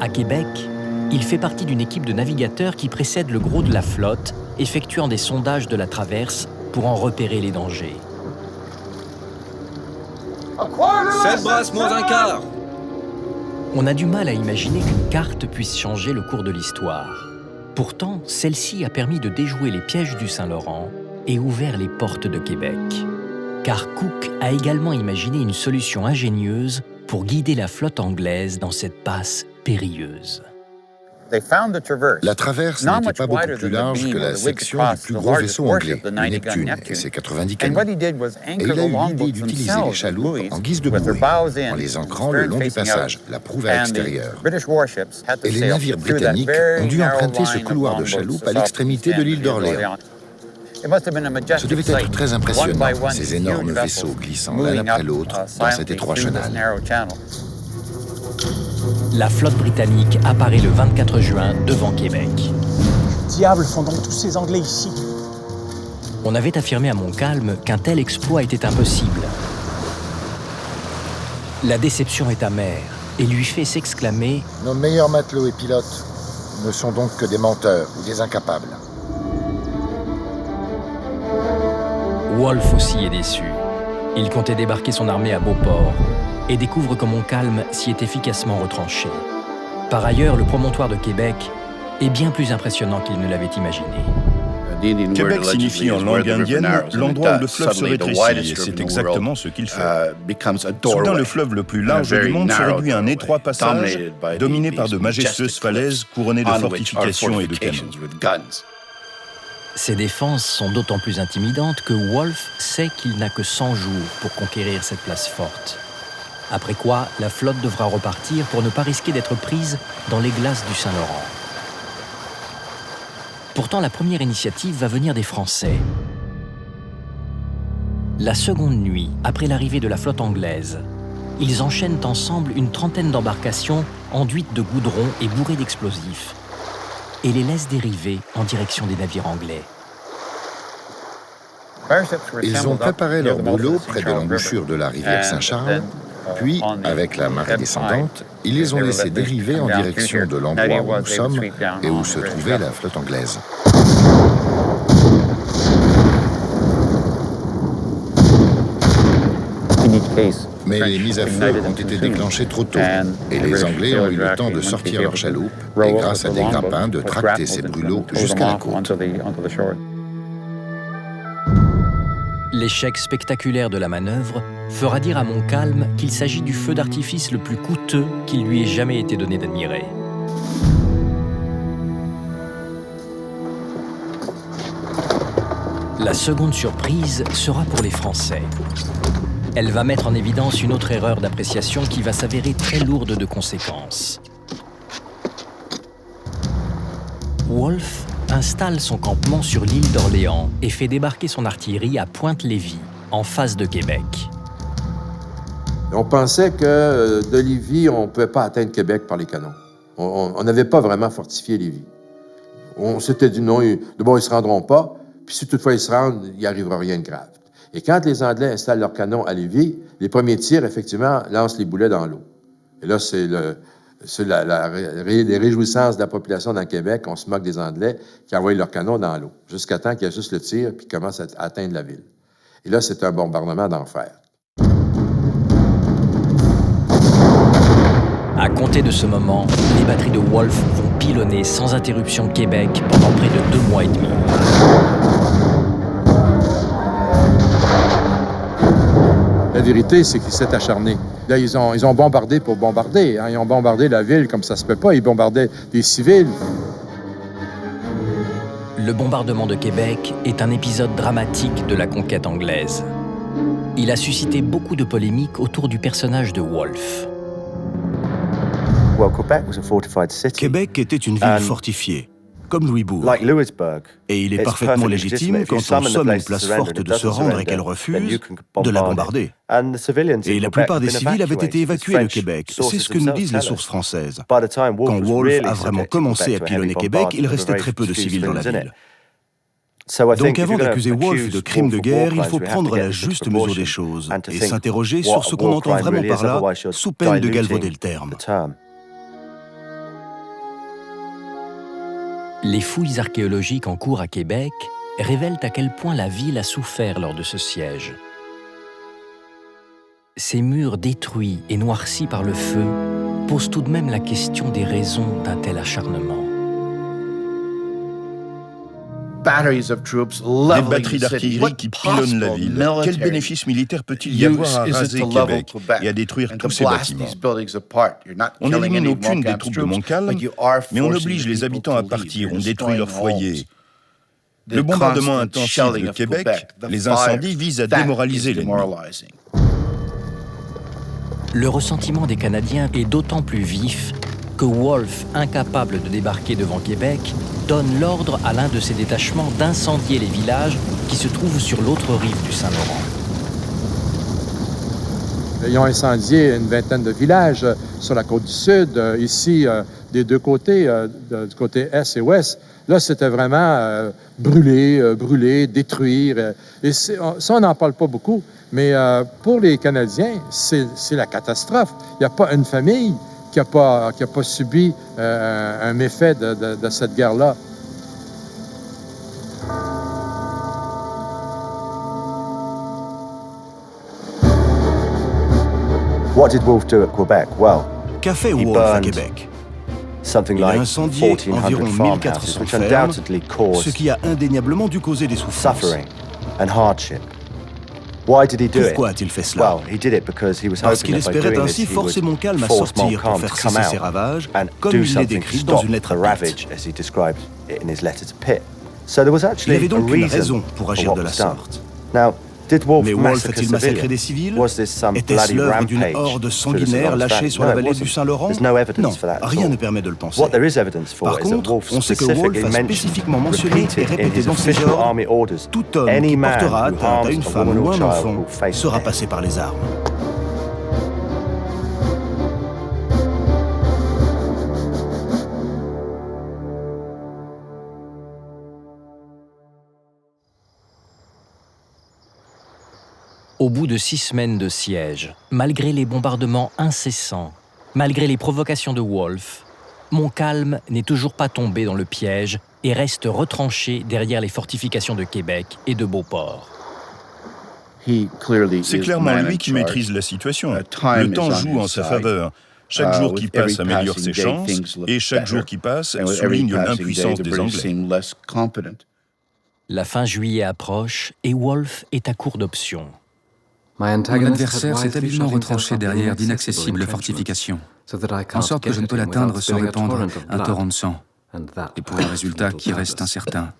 À Québec, il fait partie d'une équipe de navigateurs qui précède le gros de la flotte, effectuant des sondages de la traverse pour en repérer les dangers. 7 brasses moins un quart. On a du mal à imaginer qu'une carte puisse changer le cours de l'histoire. Pourtant, celle-ci a permis de déjouer les pièges du Saint-Laurent et ouvert les portes de Québec. Car Cook a également imaginé une solution ingénieuse pour guider la flotte anglaise dans cette passe périlleuse. La traverse n'était pas beaucoup plus large que la section du plus gros vaisseau anglais, le Neptune, et ses 90 canons. Et il a eu l'idée d'utiliser les chaloupes en guise de bouée, en les ancrant le long du passage, la proue à l'extérieur. Et les navires britanniques ont dû emprunter ce couloir de chaloupes à l'extrémité de l'île d'Orléans. Ce devait être très impressionnant, ces énormes vaisseaux glissant l'un après l'autre dans cet étroit chenal. La flotte britannique apparaît le 24 juin devant Québec. Diable font donc tous ces Anglais ici? On avait affirmé à Montcalm qu'un tel exploit était impossible. La déception est amère et lui fait s'exclamer « Nos meilleurs matelots et pilotes ne sont donc que des menteurs ou des incapables. » Wolfe aussi est déçu. Il comptait débarquer son armée à Beauport et découvre que Montcalm s'y est efficacement retranché. Par ailleurs, le promontoire de Québec est bien plus impressionnant qu'il ne l'avait imaginé. Québec signifie en langue indienne l'endroit où le fleuve se rétrécit, et c'est exactement ce qu'il fait. Soudain, le fleuve le plus large du monde se réduit à un étroit passage, dominé par de majestueuses falaises couronnées de fortifications et de canons. Ces défenses sont d'autant plus intimidantes que Wolfe sait qu'il n'a que 100 jours pour conquérir cette place forte. Après quoi, la flotte devra repartir pour ne pas risquer d'être prise dans les glaces du Saint-Laurent. Pourtant, la première initiative va venir des Français. La seconde nuit, après l'arrivée de la flotte anglaise, ils enchaînent ensemble une trentaine d'embarcations enduites de goudron et bourrées d'explosifs et les laissent dériver en direction des navires anglais. Ils ont préparé leur boulot près de l'embouchure de la rivière Saint-Charles, puis, avec la marée descendante, ils les ont laissés dériver en direction de l'endroit où nous sommes et où se trouvait la flotte anglaise. Mais les mises à feu ont été déclenchées trop tôt, et les Anglais ont eu le temps de sortir leurs chaloupes et, grâce à des grappins, de tracter ces brûlots jusqu'à la côte. L'échec spectaculaire de la manœuvre fera dire à Montcalm qu'il s'agit du feu d'artifice le plus coûteux qu'il lui ait jamais été donné d'admirer. La seconde surprise sera pour les Français. Elle va mettre en évidence une autre erreur d'appréciation qui va s'avérer très lourde de conséquences. Wolfe installe son campement sur l'île d'Orléans et fait débarquer son artillerie à Pointe-Lévis, en face de Québec. On pensait que de Lévis, on ne pouvait pas atteindre Québec par les canons. On n'avait pas vraiment fortifié Lévis. On s'était dit non, d'abord ils ne se rendront pas, puis si toutefois ils se rendent, il n'y arrivera rien de grave. Et quand les Anglais installent leurs canons à Lévis, les premiers tirs, effectivement, lancent les boulets dans l'eau. Et là, c'est les réjouissances de la population dans Québec. On se moque des Anglais qui envoient leurs canons dans l'eau, jusqu'à temps qu'il y ait juste le tir puis qu'ils commencent à atteindre la ville. Et là, c'est un bombardement d'enfer. À compter de ce moment, les batteries de Wolfe vont pilonner sans interruption Québec pendant près de 2 mois et demi. La vérité, c'est qu'ils s'étaient acharnés. Là, ils ont bombardé pour bombarder. Hein. Ils ont bombardé la ville comme ça se peut pas. Ils bombardaient des civils. Le bombardement de Québec est un épisode dramatique de la conquête anglaise. Il a suscité beaucoup de polémiques autour du personnage de Wolfe. Québec était une ville fortifiée. comme Louisbourg. Et il est parfaitement légitime, quand on somme une place forte de se rendre et qu'elle refuse, de la bombarder. Et la plupart des civils avaient été évacués de Québec. C'est ce que nous disent les sources françaises. Quand Wolfe a vraiment commencé à pilonner Québec, il restait très peu de civils dans la ville. Donc avant d'accuser Wolfe de crime de guerre, il faut prendre la juste mesure des choses et s'interroger sur ce qu'on entend vraiment par là, sous peine de galvauder le terme. Les fouilles archéologiques en cours à Québec révèlent à quel point la ville a souffert lors de ce siège. Ces murs détruits et noircis par le feu posent tout de même la question des raisons d'un tel acharnement. Des batteries d'artillerie qui pilonnent la ville. Quel bénéfice militaire peut-il y avoir à raser Québec et à détruire tous ces bâtiments? On n'élimine aucune des troupes de Montcalm, mais on oblige les habitants à partir, on détruit leurs foyers. Le bombardement intensif de Québec, les incendies visent à démoraliser l'ennemi. Le ressentiment des Canadiens est d'autant plus vif que Wolfe, incapable de débarquer devant Québec, donne l'ordre à l'un de ses détachements d'incendier les villages qui se trouvent sur l'autre rive du Saint-Laurent. Ils ont incendié une vingtaine de villages sur la côte du Sud, ici, des deux côtés, du côté Est et Ouest. Là, c'était vraiment brûler, détruire. Et ça, on n'en parle pas beaucoup, mais pour les Canadiens, c'est la catastrophe. Il n'y a pas une famille qui n'a pas subi un méfait de cette guerre-là. What did Wolfe do at Quebec? Well, qu'a fait Wolfe à Québec? Il a incendié environ 1400 fermes, ce qui a indéniablement dû causer des souffrances. Pourquoi a-t-il fait cela? Parce qu'il espérait ainsi forcer Montcalm à sortir pour faire cesser ses ravages, comme il les décrit dans une lettre à Pitt. Il avait donc une raison pour agir de la sorte. Mais Wolfe a-t-il massacré des civils? Était-ce l'œuvre d'une horde sanguinaire lâchée sur la vallée du Saint-Laurent? Non, rien ne permet de le penser. Par contre, on sait que Wolfe a spécifiquement mentionné et répété dans ses ordres « Tout homme qui portera atteinte à une femme ou un enfant sera passé par les armes ». Au bout de 6 semaines de siège, malgré les bombardements incessants, malgré les provocations de Wolfe, Montcalm n'est toujours pas tombé dans le piège et reste retranché derrière les fortifications de Québec et de Beauport. C'est clairement lui qui maîtrise la situation. Le temps joue en sa faveur. Chaque jour qui passe améliore ses chances, et chaque jour qui passe souligne l'impuissance des Anglais. La fin juillet approche et Wolfe est à court d'options. Mon adversaire s'est habilement retranché derrière d'inaccessibles fortifications, en sorte que je ne peux l'atteindre sans répandre un torrent de sang, et pour un résultat qui reste incertain.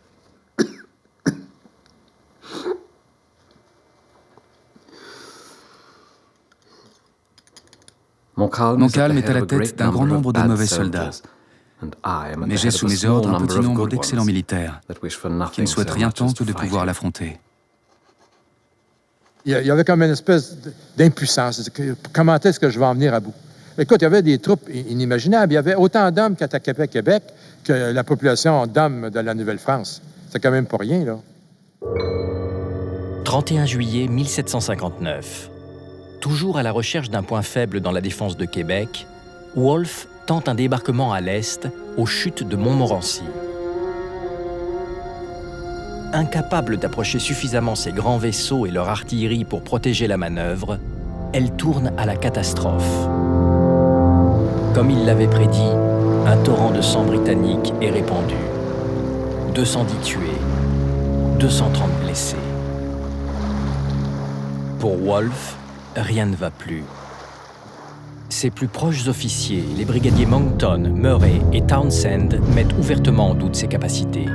Montcalm est à la tête d'un grand nombre de mauvais soldats, mais j'ai sous mes ordres un petit nombre d'excellents militaires qui ne souhaitent rien tant que de pouvoir l'affronter. Il y avait comme une espèce d'impuissance. Comment est-ce que je vais en venir à bout? Écoute, il y avait des troupes inimaginables. Il y avait autant d'hommes qui attaquaient Québec que la population d'hommes de la Nouvelle-France. C'est quand même pas rien, là. 31 juillet 1759. Toujours à la recherche d'un point faible dans la défense de Québec, Wolfe tente un débarquement à l'est, aux chutes de Montmorency. Incapable d'approcher suffisamment ses grands vaisseaux et leur artillerie pour protéger la manœuvre, elle tourne à la catastrophe. Comme il l'avait prédit, un torrent de sang britannique est répandu. 210 tués, 230 blessés. Pour Wolfe, rien ne va plus. Ses plus proches officiers, les brigadiers Monckton, Murray et Townsend, mettent ouvertement en doute ses capacités.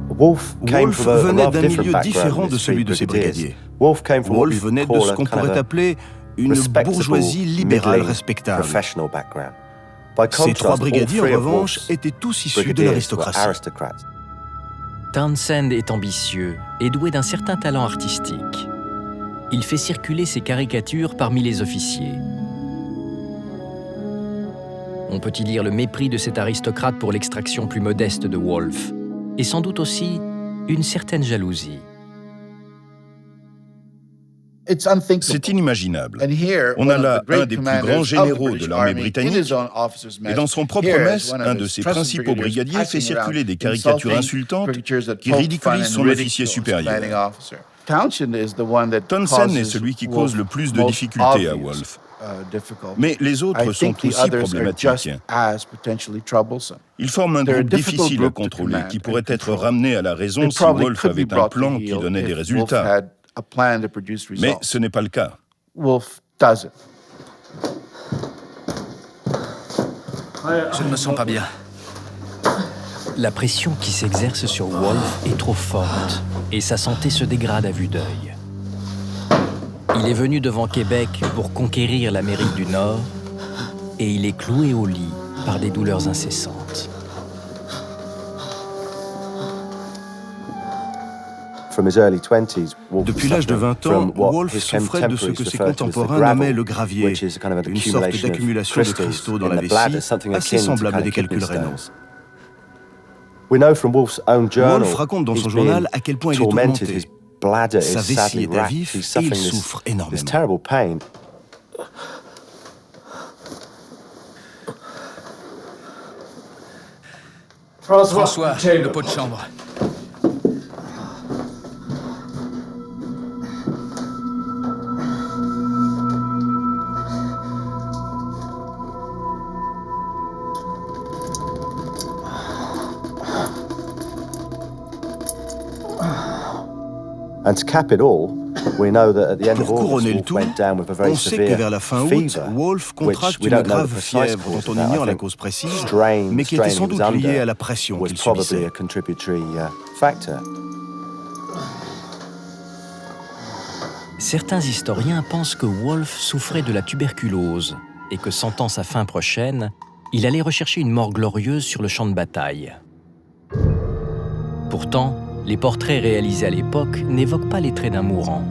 Wolfe venait d'un milieu différent de celui de ses brigadiers. Wolfe venait de ce qu'on pourrait appeler une bourgeoisie libérale respectable. Ces 3 brigadiers, en revanche, étaient tous issus de l'aristocratie. Townshend est ambitieux et doué d'un certain talent artistique. Il fait circuler ses caricatures parmi les officiers. On peut y lire le mépris de cet aristocrate pour l'extraction plus modeste de Wolfe, et sans doute aussi une certaine jalousie. C'est inimaginable. On a là un des plus grands généraux de l'armée britannique, et dans son propre mess, un de ses principaux brigadiers fait circuler des caricatures insultantes qui ridiculisent son officier supérieur. Townshend est celui qui cause le plus de difficultés à Wolfe. Mais les autres sont aussi problématiques. Ils forment un groupe difficile à contrôler, qui pourrait être ramené à la raison si Wolfe avait un plan qui donnait des résultats. Mais ce n'est pas le cas. Je ne me sens pas bien. La pression qui s'exerce sur Wolfe est trop forte et sa santé se dégrade à vue d'œil. Il est venu devant Québec pour conquérir l'Amérique du Nord et il est cloué au lit par des douleurs incessantes. Depuis l'âge de 20 ans, Wolfe souffrait de ce que ses contemporains nommaient le gravier, une sorte d'accumulation de cristaux dans la vessie, assez semblable à des calculs rénaux. Wolfe raconte dans son journal à quel point il est tourmenté. Sa vessie est à vif et il souffre énormément. François, le pot de chambre. Pour couronner le tout, on sait que vers la fin août, Wolfe contracte une grave fièvre dont on ignore la cause précise, mais qui était sans doute liée à la pression qu'il subissait. Certains historiens pensent que Wolfe souffrait de la tuberculose et que, sentant sa fin prochaine, il allait rechercher une mort glorieuse sur le champ de bataille. Pourtant, les portraits réalisés à l'époque n'évoquent pas les traits d'un mourant.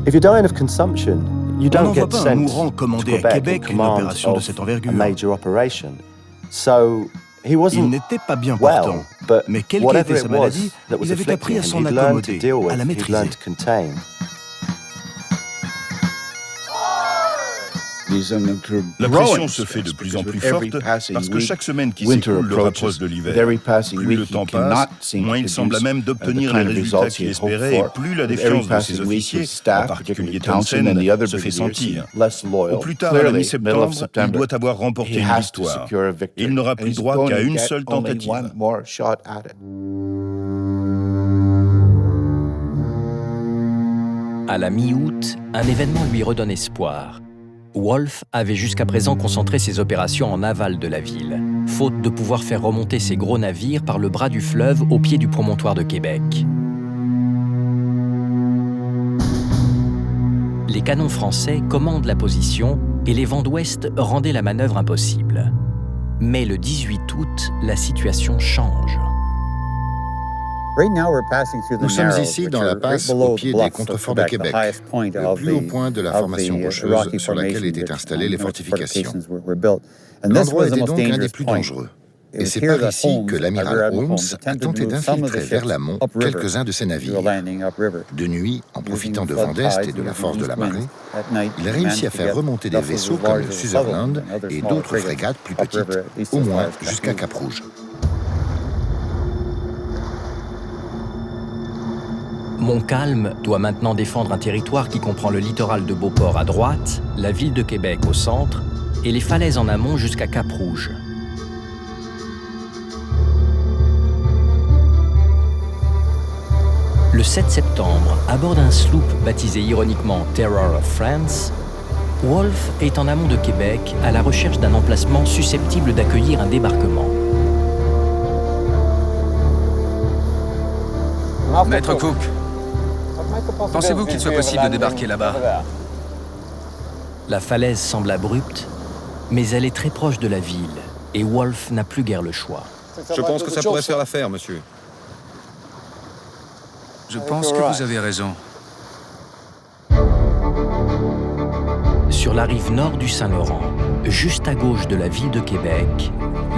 On n'envoie pas un mourant commander à Québec une opération de cette envergure. Il n'était pas bien portant, mais quelle qu'était sa maladie, il avait appris à s'en accommoder, à la maîtriser. La pression se fait de plus en plus forte parce que chaque semaine qui s'écoule le rapproche de l'hiver. Plus le temps passe, moins il semble à même d'obtenir les résultats qu'il espérait et plus la défiance de ses officiers, en particulier Townshend, se fait sentir. Au plus tard, à la mi-septembre, il doit avoir remporté une victoire. Il n'aura plus droit qu'à une seule tentative. À la mi-août, un événement lui redonne espoir. Wolfe avait jusqu'à présent concentré ses opérations en aval de la ville, faute de pouvoir faire remonter ses gros navires par le bras du fleuve au pied du promontoire de Québec. Les canons français commandent la position et les vents d'ouest rendaient la manœuvre impossible. Mais le 18 août, la situation change. Nous sommes ici dans la passe au pied des contreforts de Québec, le plus haut point de la formation rocheuse sur laquelle étaient installées les fortifications. L'endroit était donc l'un des plus dangereux. Et c'est par ici que l'amiral Holmes a tenté d'infiltrer vers l'amont quelques-uns de ses navires. De nuit, en profitant de vent d'est et de la force de la marée, il a réussi à faire remonter des vaisseaux comme le Sutherland et d'autres frégates plus petites, au moins jusqu'à Cap-Rouge. Montcalm doit maintenant défendre un territoire qui comprend le littoral de Beauport à droite, la ville de Québec au centre et les falaises en amont jusqu'à Cap-Rouge. Le 7 septembre, à bord d'un sloop baptisé ironiquement Terror of France, Wolfe est en amont de Québec à la recherche d'un emplacement susceptible d'accueillir un débarquement. Maître Cook, pensez-vous qu'il soit possible de débarquer là-bas? La falaise semble abrupte Mais elle est très proche de la ville et Wolfe n'a plus guère le choix. Je pense que ça pourrait faire l'affaire, monsieur. Je pense que vous avez raison. Sur la rive nord du Saint-Laurent, juste à gauche de la ville de Québec,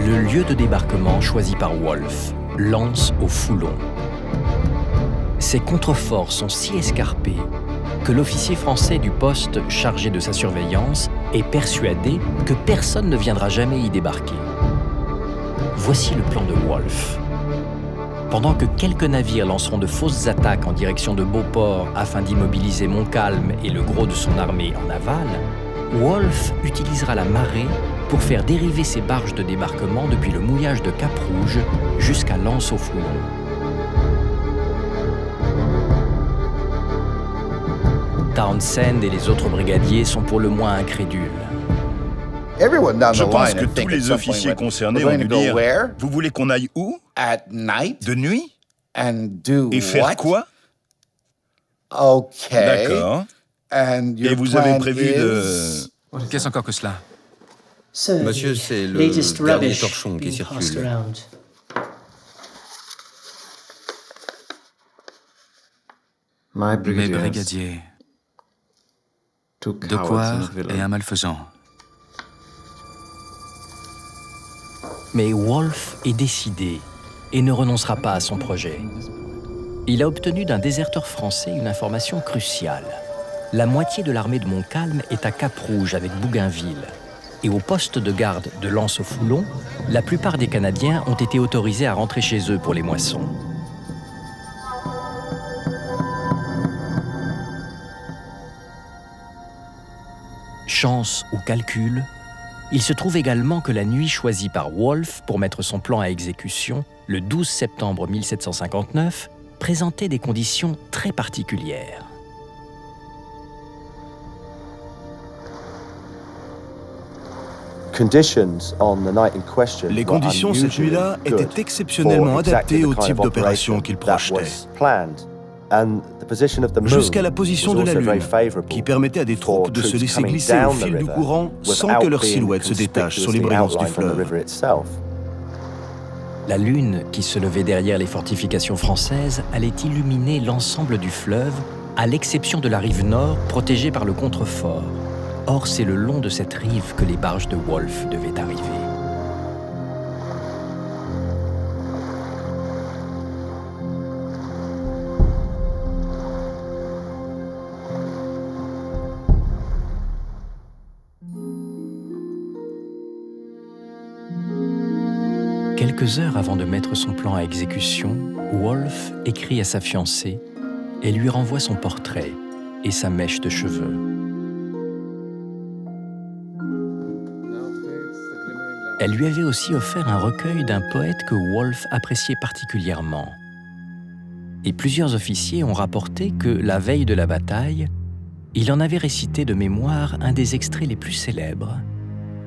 le lieu de débarquement choisi par Wolfe, l'anse au Foulon. Ces contreforts sont si escarpés que l'officier français du poste chargé de sa surveillance est persuadé que personne ne viendra jamais y débarquer. Voici le plan de Wolfe. Pendant que quelques navires lanceront de fausses attaques en direction de Beauport afin d'immobiliser Montcalm et le gros de son armée en aval, Wolfe utilisera la marée pour faire dériver ses barges de débarquement depuis le mouillage de Cap-Rouge jusqu'à l'anse au Foulon. Townsend et les autres brigadiers sont pour le moins incrédules. Je pense que tous les officiers concernés vont nous dire « Vous voulez qu'on aille où? De nuit? Et faire quoi? » D'accord. Et vous avez prévu de... Qu'est-ce encore que cela? Monsieur, c'est le dernier torchon qui circule. Mes brigadiers. De quoi et un malfaisant. Mais Wolfe est décidé et ne renoncera pas à son projet. Il a obtenu d'un déserteur français une information cruciale. La moitié de l'armée de Montcalm est à Cap-Rouge avec Bougainville. Et au poste de garde de l'anse au Foulon, la plupart des Canadiens ont été autorisés à rentrer chez eux pour les moissons. Chance ou calcul, il se trouve également que la nuit choisie par Wolfe pour mettre son plan à exécution, le 12 septembre 1759, présentait des conditions très particulières. Les conditions cette nuit-là étaient exceptionnellement adaptées au type d'opération qu'il projetait. Jusqu'à la position de la Lune, qui permettait à des troupes de se laisser glisser au fil du courant sans que leur silhouette se détache sur les brigances du fleuve. La Lune, qui se levait derrière les fortifications françaises, allait illuminer l'ensemble du fleuve, à l'exception de la rive nord, protégée par le contrefort. Or, c'est le long de cette rive que les barges de Wolfe devaient arriver. Quelques heures avant de mettre son plan à exécution, Wolfe écrit à sa fiancée et lui renvoie son portrait et sa mèche de cheveux. Elle lui avait aussi offert un recueil d'un poète que Wolfe appréciait particulièrement. Et plusieurs officiers ont rapporté que, la veille de la bataille, il en avait récité de mémoire un des extraits les plus célèbres,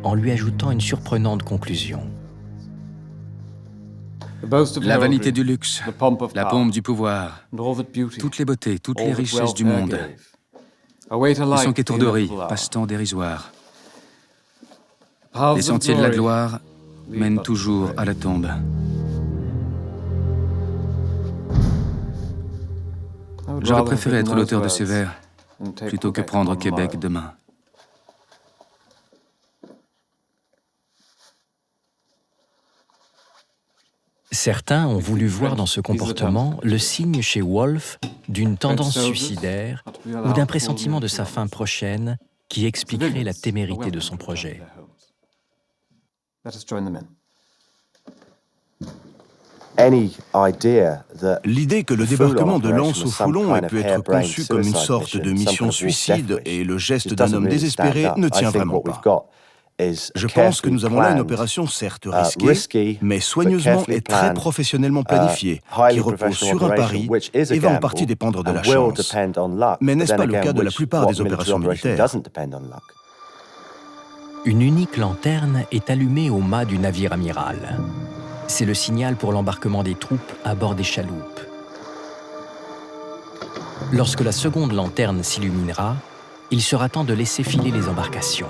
en lui ajoutant une surprenante conclusion. La vanité du luxe, la pompe du pouvoir, toutes les beautés, toutes les richesses du monde ne sont qu'étourderies, passe-temps dérisoires. Les sentiers de la gloire mènent toujours à la tombe. J'aurais préféré être l'auteur de ces vers plutôt que prendre Québec demain. Certains ont voulu voir dans ce comportement le signe chez Wolfe d'une tendance suicidaire ou d'un pressentiment de sa fin prochaine qui expliquerait la témérité de son projet. L'idée que le débarquement de l'anse au Foulon ait pu être conçu comme une sorte de mission suicide et le geste d'un homme désespéré ne tient vraiment pas. Je pense que nous avons là une opération certes risquée, mais soigneusement et très professionnellement planifiée, qui repose sur un pari et va en partie dépendre de la chance. Mais n'est-ce pas le cas de la plupart des opérations militaires? Une unique lanterne est allumée au mât du navire amiral. C'est le signal pour l'embarquement des troupes à bord des chaloupes. Lorsque la seconde lanterne s'illuminera, il sera temps de laisser filer les embarcations.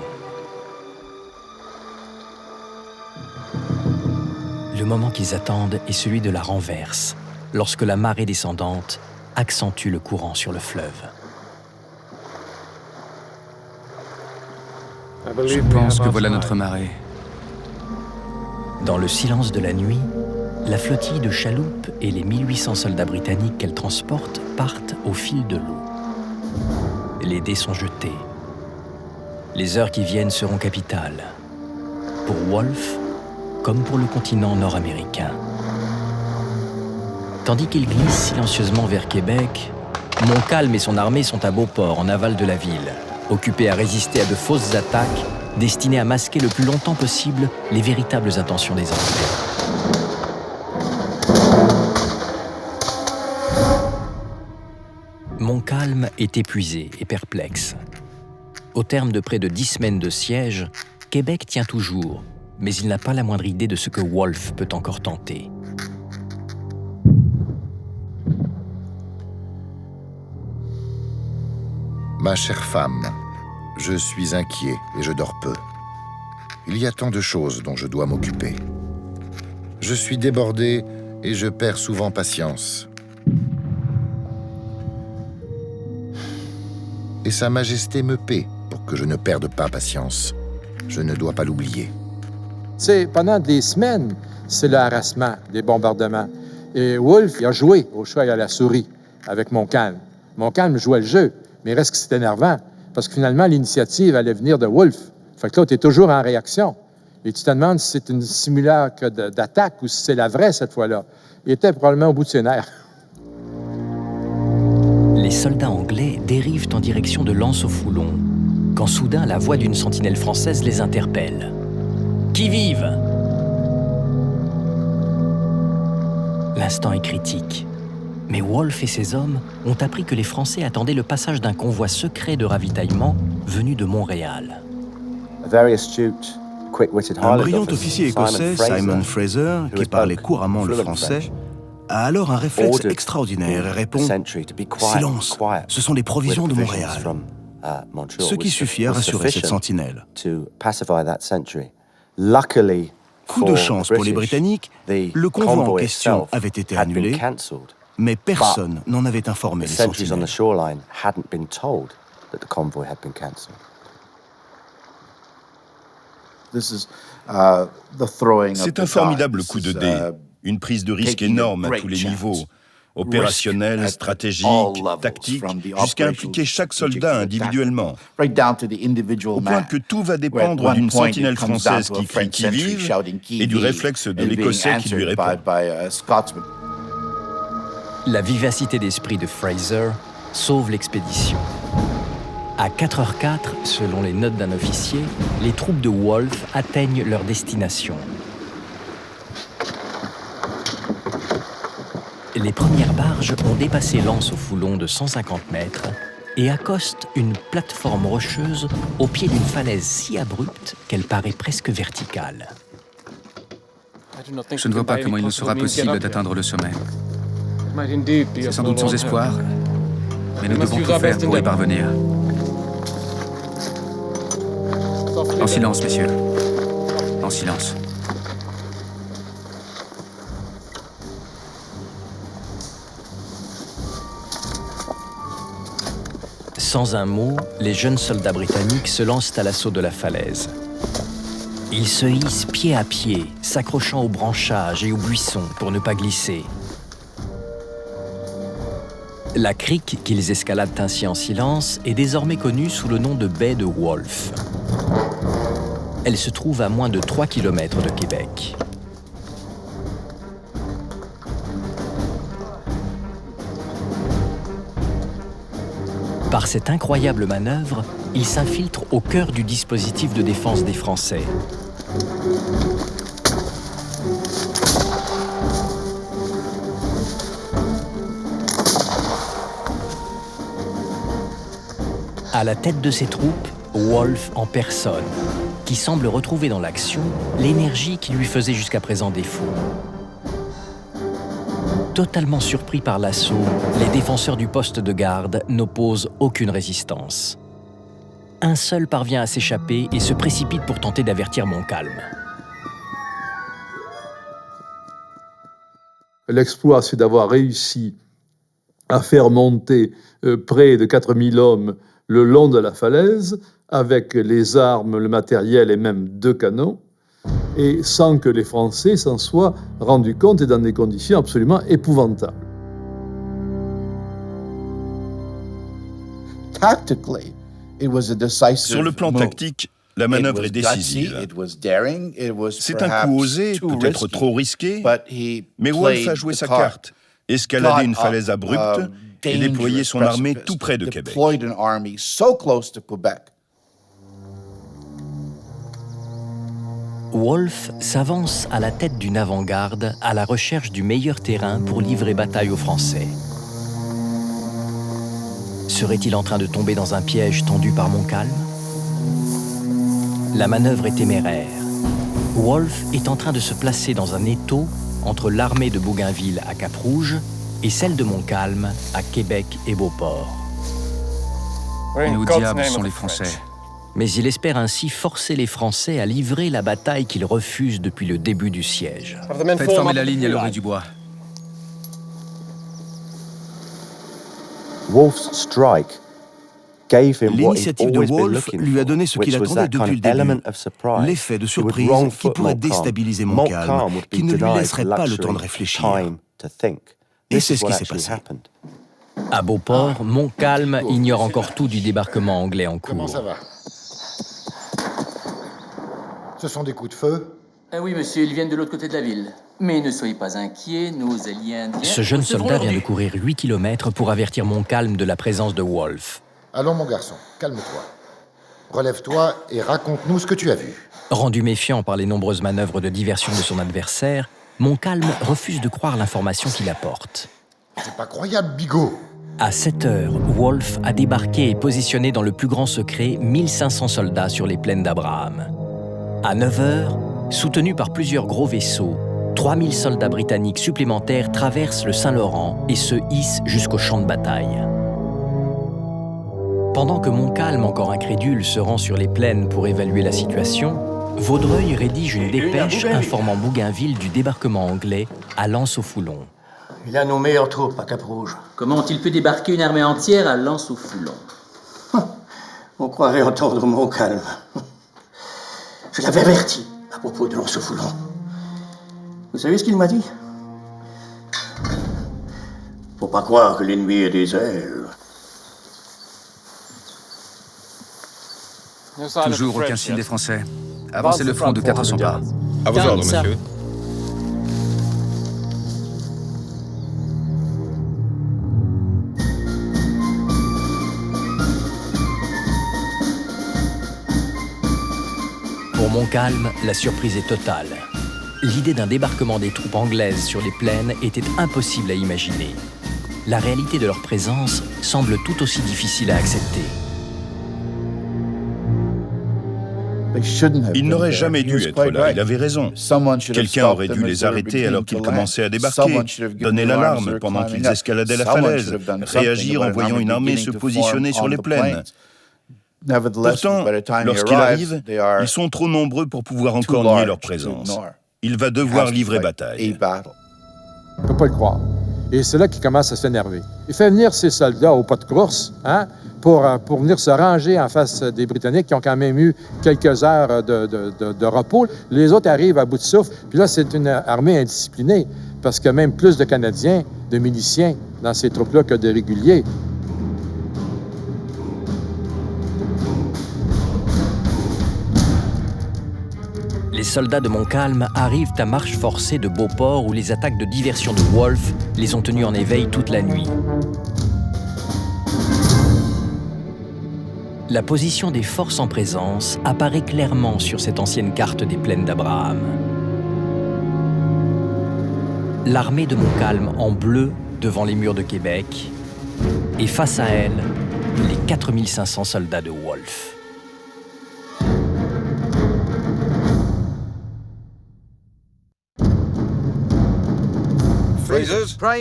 Le moment qu'ils attendent est celui de la renverse, lorsque la marée descendante accentue le courant sur le fleuve. Je pense que voilà notre marée. Dans le silence de la nuit, la flottille de chaloupes et les 1800 soldats britanniques qu'elle transporte partent au fil de l'eau. Les dés sont jetés. Les heures qui viennent seront capitales, pour Wolfe comme pour le continent nord-américain. Tandis qu'il glisse silencieusement vers Québec, Montcalm et son armée sont à Beauport, en aval de la ville, occupés à résister à de fausses attaques destinées à masquer le plus longtemps possible les véritables intentions des Anglais. Montcalm est épuisé et perplexe. Au terme de près de 10 semaines de siège, Québec tient toujours, mais il n'a pas la moindre idée de ce que Wolfe peut encore tenter. Ma chère femme, je suis inquiet et je dors peu. Il y a tant de choses dont je dois m'occuper. Je suis débordé et je perds souvent patience. Et Sa Majesté me paie pour que je ne perde pas patience. Je ne dois pas l'oublier. Pendant des semaines, c'est le harassement, des bombardements. Et Wolfe, il a joué au chat et à la souris avec Montcalm. Montcalm jouait le jeu, mais il reste que c'est énervant, parce que finalement, l'initiative allait venir de Wolfe. Fait que là, tu es toujours en réaction. Et tu te demandes si c'est une simulacre d'attaque ou si c'est la vraie cette fois-là. Il était probablement au bout de ses nerfs. Les soldats anglais dérivent en direction de Lens-au-Foulon, quand soudain la voix d'une sentinelle française les interpelle. Qui vive! L'instant est critique, mais Wolfe et ses hommes ont appris que les Français attendaient le passage d'un convoi secret de ravitaillement venu de Montréal. Un brillant officier écossais, Simon Fraser, qui parlait couramment le français, a alors un réflexe extraordinaire et répond « Silence, ce sont les provisions de Montréal », ce qui suffit à rassurer cette sentinelle. Coup de chance pour les Britanniques, le convoi en question avait été annulé, mais personne n'en avait informé les sentinelles. C'est un formidable coup de dé, une prise de risque énorme à tous les niveaux, opérationnel, stratégique, tactique, jusqu'à impliquer chaque soldat individuellement, au point que tout va dépendre d'une sentinelle française qui crie « qui vive » et du réflexe de l'Écossais qui lui répond. La vivacité d'esprit de Fraser sauve l'expédition. À 4h04, selon les notes d'un officier, les troupes de Wolfe atteignent leur destination. Les premières barges ont dépassé Lens-au-Foulon de 150 mètres et accostent une plateforme rocheuse au pied d'une falaise si abrupte qu'elle paraît presque verticale. Je ne vois pas comment il nous sera possible d'atteindre le sommet. C'est sans doute sans espoir, mais nous devons tout faire pour y parvenir. En silence, messieurs. En silence. Sans un mot, les jeunes soldats britanniques se lancent à l'assaut de la falaise. Ils se hissent pied à pied, s'accrochant aux branchages et aux buissons pour ne pas glisser. La crique qu'ils escaladent ainsi en silence est désormais connue sous le nom de baie de Wolfe. Elle se trouve à moins de 3 km de Québec. Par cette incroyable manœuvre, ils s'infiltrent au cœur du dispositif de défense des Français. À la tête de ces troupes, Wolfe en personne, qui semble retrouver dans l'action l'énergie qui lui faisait jusqu'à présent défaut. Totalement surpris par l'assaut, les défenseurs du poste de garde n'opposent aucune résistance. Un seul parvient à s'échapper et se précipite pour tenter d'avertir Montcalm. L'exploit, c'est d'avoir réussi à faire monter près de 4000 hommes le long de la falaise, avec les armes, le matériel et même 2 canons, et sans que les Français s'en soient rendus compte et dans des conditions absolument épouvantables. Sur le plan tactique, la manœuvre est décisive. C'est un coup osé, peut-être trop risqué, mais Wolfe a joué sa carte, escaladé une falaise abrupte et déployé son armée tout près de Québec. Wolfe s'avance à la tête d'une avant-garde à la recherche du meilleur terrain pour livrer bataille aux Français. Serait-il en train de tomber dans un piège tendu par Montcalm? La manœuvre est téméraire. Wolfe est en train de se placer dans un étau entre l'armée de Bougainville à Cap-Rouge et celle de Montcalm à Québec et Beauport. Et où diable sont les Français? Mais il espère ainsi forcer les Français à livrer la bataille qu'ils refusent depuis le début du siège. Faites former la ligne à l'orée du bois. Wolfe's strike gave him what he'd L'initiative de always been Wolfe Wolfe looking lui a for, donné ce which qu'il was attendait that depuis kind le of début, element of surprise. l'effet de It would surprise wrong qui foot pourrait Montcalm. déstabiliser Montcalm, Montcalm would be qui ne lui denied laisserait the pas le luxury temps de réfléchir. time to think. Et This c'est is ce what qui s'est actually passé. happened. À Beauport, Montcalm ignore encore tout du débarquement anglais en Comment cours. ça va? Ce sont des coups de feu? Ah oui, monsieur, ils viennent de l'autre côté de la ville. Mais ne soyez pas inquiets, nos alliés indiens... Ce jeune soldat vient de courir 8 km pour avertir Montcalm de la présence de Wolfe. Allons, mon garçon, calme-toi. Relève-toi et raconte-nous ce que tu as vu. Rendu méfiant par les nombreuses manœuvres de diversion de son adversaire, Montcalm refuse de croire l'information qu'il apporte. C'est pas croyable, Bigot. À 7 heures, Wolfe a débarqué et positionné dans le plus grand secret 1500 soldats sur les plaines d'Abraham. À 9 heures, soutenus par plusieurs gros vaisseaux, 3000 soldats britanniques supplémentaires traversent le Saint-Laurent et se hissent jusqu'au champ de bataille. Pendant que Montcalm, encore incrédule, se rend sur les plaines pour évaluer la situation, Vaudreuil rédige une dépêche informant Bougainville du débarquement anglais à Lens-au-Foulon. Il a nos meilleures troupes à Cap-Rouge. Comment ont-ils pu débarquer une armée entière à Lens-au-Foulon? On croirait entendre Montcalm. Je l'avais averti à propos de Lens-au-Foulon. Vous savez ce qu'il m'a dit? Faut pas croire que l'ennemi ait des ailes. Toujours aucun signe des Français. Avancez le front de 400 pas. À vos ordres, monsieur. Pour Montcalm, la surprise est totale. L'idée d'un débarquement des troupes anglaises sur les plaines était impossible à imaginer. La réalité de leur présence semble tout aussi difficile à accepter. Ils n'auraient jamais dû être là, il avait raison. Quelqu'un aurait dû les arrêter alors qu'ils commençaient à débarquer, donner l'alarme pendant qu'ils escaladaient la falaise, réagir en voyant une armée se positionner sur les plaines. Pourtant, lorsqu'ils arrivent, ils sont trop nombreux pour pouvoir encore nier leur présence. Il va devoir livrer bataille. On ne peut pas le croire. Et c'est là qu'il commence à s'énerver. Il fait venir ses soldats au pas de course, hein, pour venir se ranger en face des Britanniques qui ont quand même eu quelques heures de repos. Les autres arrivent à bout de souffle. Puis là, c'est une armée indisciplinée, parce qu'il y a même plus de Canadiens, de miliciens dans ces troupes-là que de réguliers. Les soldats de Montcalm arrivent à marche forcée de Beauport où les attaques de diversion de Wolfe les ont tenus en éveil toute la nuit. La position des forces en présence apparaît clairement sur cette ancienne carte des plaines d'Abraham. L'armée de Montcalm en bleu devant les murs de Québec et face à elle, les 4500 soldats de Wolfe.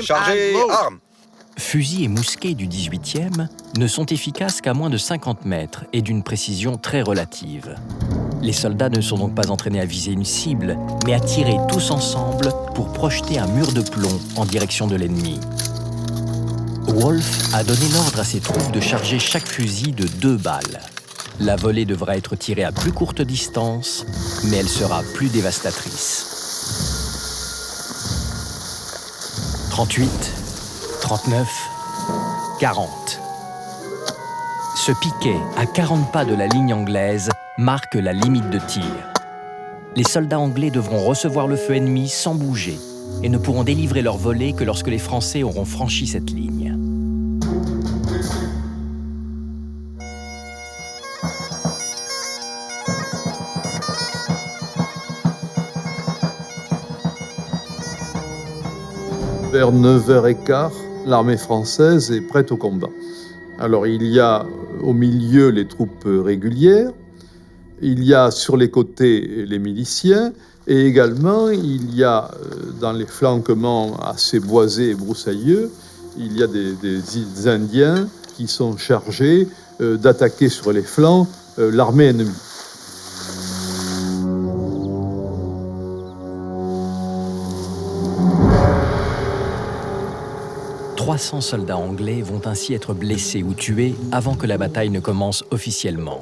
Chargez armes. Fusils et mousquets du 18e ne sont efficaces qu'à moins de 50 mètres et d'une précision très relative. Les soldats ne sont donc pas entraînés à viser une cible, mais à tirer tous ensemble pour projeter un mur de plomb en direction de l'ennemi. Wolfe a donné l'ordre à ses troupes de charger chaque fusil de 2 balles. La volée devra être tirée à plus courte distance, mais elle sera plus dévastatrice. 38, 39, 40. Ce piquet, à 40 pas de la ligne anglaise, marque la limite de tir. Les soldats anglais devront recevoir le feu ennemi sans bouger et ne pourront délivrer leur volée que lorsque les Français auront franchi cette ligne. Vers 9h15, l'armée française est prête au combat. Alors il y a au milieu les troupes régulières, il y a sur les côtés les miliciens, et également il y a dans les flanquements assez boisés et broussailleux, il y a des Indiens qui sont chargés d'attaquer sur les flancs l'armée ennemie. « 300 soldats anglais vont ainsi être blessés ou tués avant que la bataille ne commence officiellement.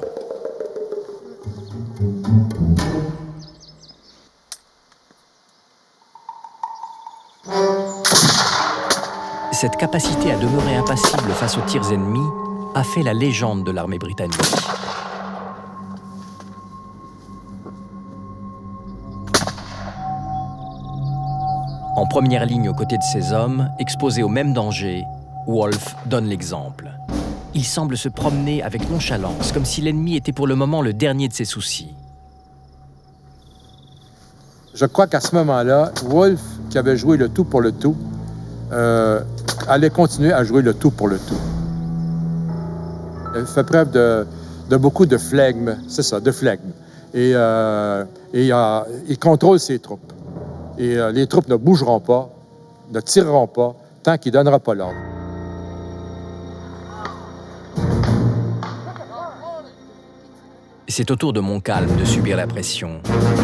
Cette capacité à demeurer impassible face aux tirs ennemis a fait la légende de l'armée britannique. En première ligne aux côtés de ces hommes, exposés au même danger, Wolfe donne l'exemple. Il semble se promener avec nonchalance, comme si l'ennemi était pour le moment le dernier de ses soucis. Je crois qu'à ce moment-là, Wolfe, qui avait joué le tout pour le tout, allait continuer à jouer le tout pour le tout. Il fait preuve de beaucoup de flegme, c'est ça, de flegme. Et il contrôle ses troupes. Et les troupes ne bougeront pas, ne tireront pas, tant qu'il ne donnera pas l'ordre. C'est au tour de Montcalm de subir la pression.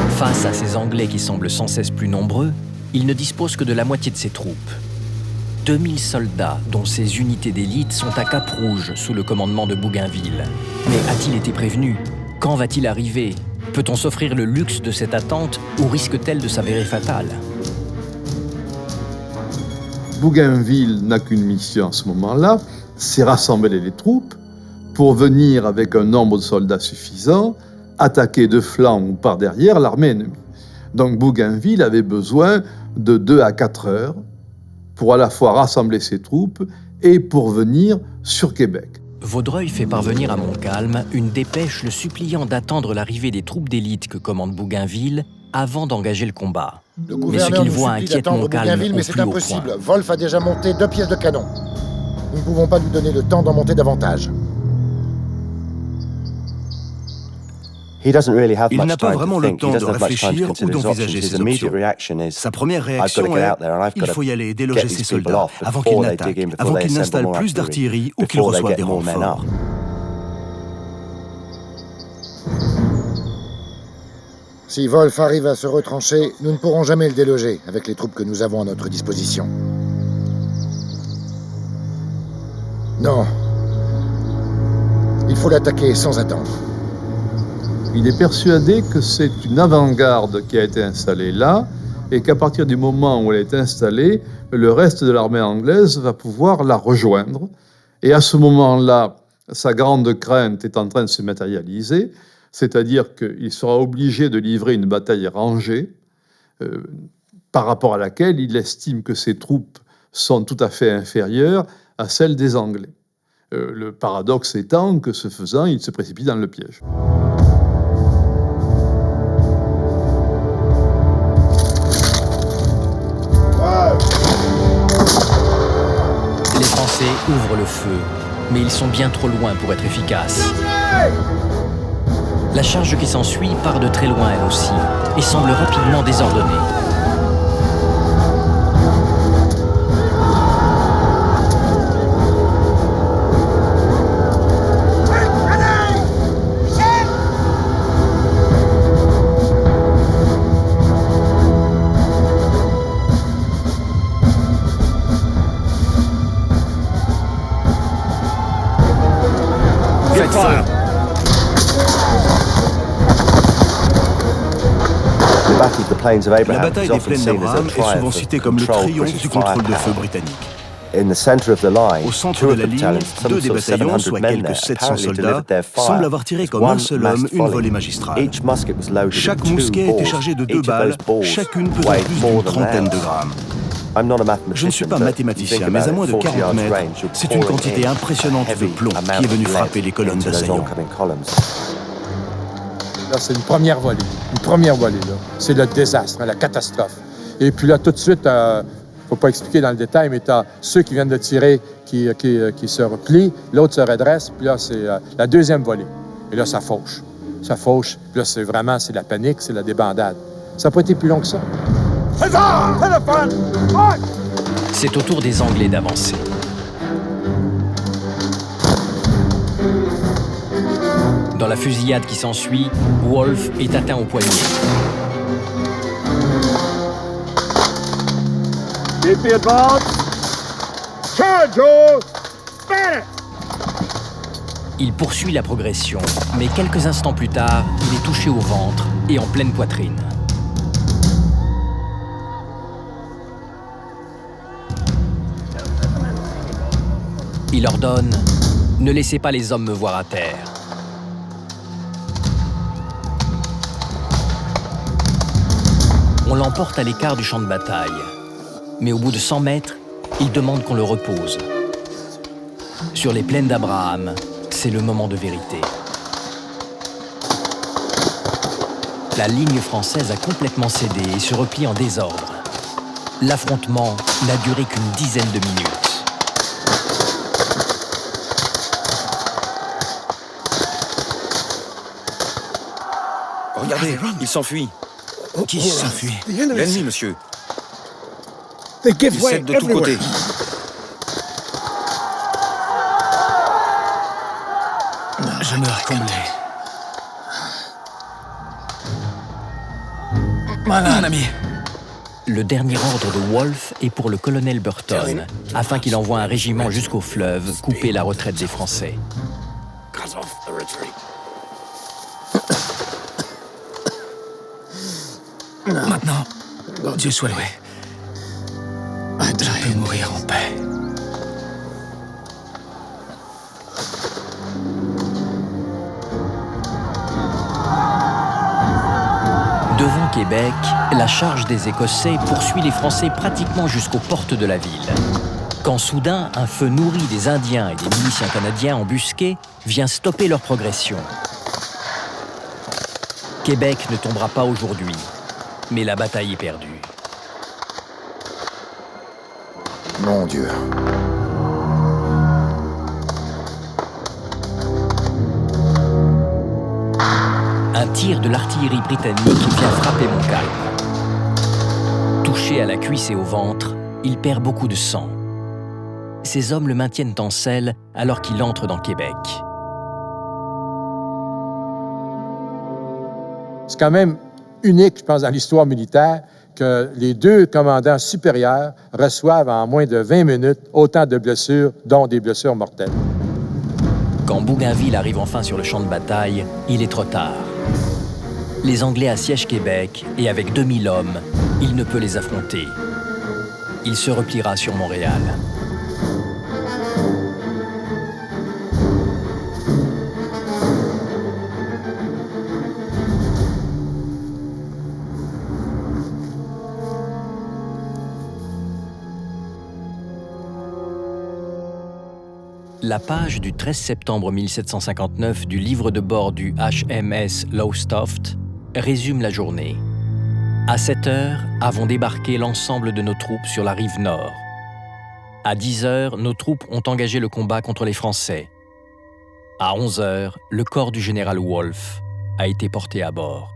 Face à ces Anglais qui semblent sans cesse plus nombreux, il ne dispose que de la moitié de ses troupes. 2000 soldats, dont ces unités d'élite, sont à Cap Rouge sous le commandement de Bougainville. Mais a-t-il été prévenu? Quand va-t-il arriver? Peut-on s'offrir le luxe de cette attente ou risque-t-elle de s'avérer fatale? Bougainville n'a qu'une mission à ce moment-là, c'est rassembler les troupes pour venir, avec un nombre de soldats suffisant, attaquer de flanc ou par derrière l'armée ennemie. Donc Bougainville avait besoin de 2 à 4 heures pour à la fois rassembler ses troupes et pour venir sur Québec. Vaudreuil fait parvenir à Montcalm une dépêche le suppliant d'attendre l'arrivée des troupes d'élite que commande Bougainville avant d'engager le combat. Mais ce qu'il voit inquiète Montcalm mais c'est impossible. Wolfe a déjà monté 2 pièces de canon. Nous ne pouvons pas lui donner le temps d'en monter davantage. Il n'a pas vraiment le temps de réfléchir ou d'envisager ses options. Sa première réaction est « il faut y aller et déloger ses soldats avant qu'ils n'attaquent, avant qu'ils n'installent plus d'artillerie ou qu'ils reçoivent des renforts. » Si Wolfe arrive à se retrancher, nous ne pourrons jamais le déloger avec les troupes que nous avons à notre disposition. Non. Il faut l'attaquer sans attendre. Il est persuadé que c'est une avant-garde qui a été installée là et qu'à partir du moment où elle est installée, le reste de l'armée anglaise va pouvoir la rejoindre. Et à ce moment-là, sa grande crainte est en train de se matérialiser, c'est-à-dire qu'il sera obligé de livrer une bataille rangée par rapport à laquelle il estime que ses troupes sont tout à fait inférieures à celles des Anglais. Le paradoxe étant que, ce faisant, il se précipite dans le piège. Les Français ouvrent le feu, mais ils sont bien trop loin pour être efficaces. La charge qui s'ensuit part de très loin elle aussi, et semble rapidement désordonnée. La bataille des plaines d'Abraham est souvent citée comme le triomphe du contrôle de feu britannique. Au centre de la ligne, 2 des bataillons, soit quelques 700 soldats, semblent avoir tiré comme un seul homme une volée magistrale. Chaque mousquet était chargé de 2 balles, chacune pesant plus d'une trentaine de grammes. Je ne suis pas mathématicien, mais à moins de 40 mètres, c'est une quantité impressionnante de plomb qui est venue frapper les colonnes d'assaillants. Là, c'est une première volée. Là. C'est le désastre, la catastrophe. Et puis là, tout de suite, faut pas expliquer dans le détail, mais tu as ceux qui viennent de tirer qui se replient, l'autre se redresse, puis là, c'est la deuxième volée. Et là, ça fauche. Puis là, c'est la panique, c'est la débandade. Ça n'a pas été plus long que ça. C'est au tour des Anglais d'avancer. Dans la fusillade qui s'ensuit, Wolfe est atteint au poignet. Il poursuit la progression, mais quelques instants plus tard, il est touché au ventre et en pleine poitrine. Il ordonne « Ne laissez pas les hommes me voir à terre ». On l'emporte à l'écart du champ de bataille. Mais au bout de 100 mètres, il demande qu'on le repose. Sur les plaines d'Abraham, c'est le moment de vérité. La ligne française a complètement cédé et se replie en désordre. L'affrontement n'a duré qu'une dizaine de minutes. Regardez, il s'enfuit. Qui s'enfuit? L'ennemi, monsieur. Il cède de tous côtés. Je meurs comblé. Mon ami. Le dernier ordre de Wolfe est pour le colonel Burton, afin qu'il envoie un régiment jusqu'au fleuve, couper la retraite des Français. Maintenant, Dieu soit loué. Je peux mourir en paix. Devant Québec, la charge des Écossais poursuit les Français pratiquement jusqu'aux portes de la ville. Quand soudain, un feu nourri des Indiens et des miliciens canadiens embusqués vient stopper leur progression. Québec ne tombera pas aujourd'hui, mais la bataille est perdue. Mon Dieu. Un tir de l'artillerie britannique vient frapper Montcalm. Touché à la cuisse et au ventre, il perd beaucoup de sang. Ses hommes le maintiennent en selle alors qu'il entre dans Québec. C'est quand même unique, je pense, dans l'histoire militaire, que les 2 commandants supérieurs reçoivent en moins de 20 minutes autant de blessures, dont des blessures mortelles. Quand Bougainville arrive enfin sur le champ de bataille, il est trop tard. Les Anglais assiègent Québec et avec 2000 hommes, il ne peut les affronter. Il se repliera sur Montréal. La page du 13 septembre 1759 du livre de bord du HMS Lowestoft résume la journée. À 7 heures, avons débarqué l'ensemble de nos troupes sur la rive nord. À 10 heures, nos troupes ont engagé le combat contre les Français. À 11 heures, le corps du général Wolfe a été porté à bord.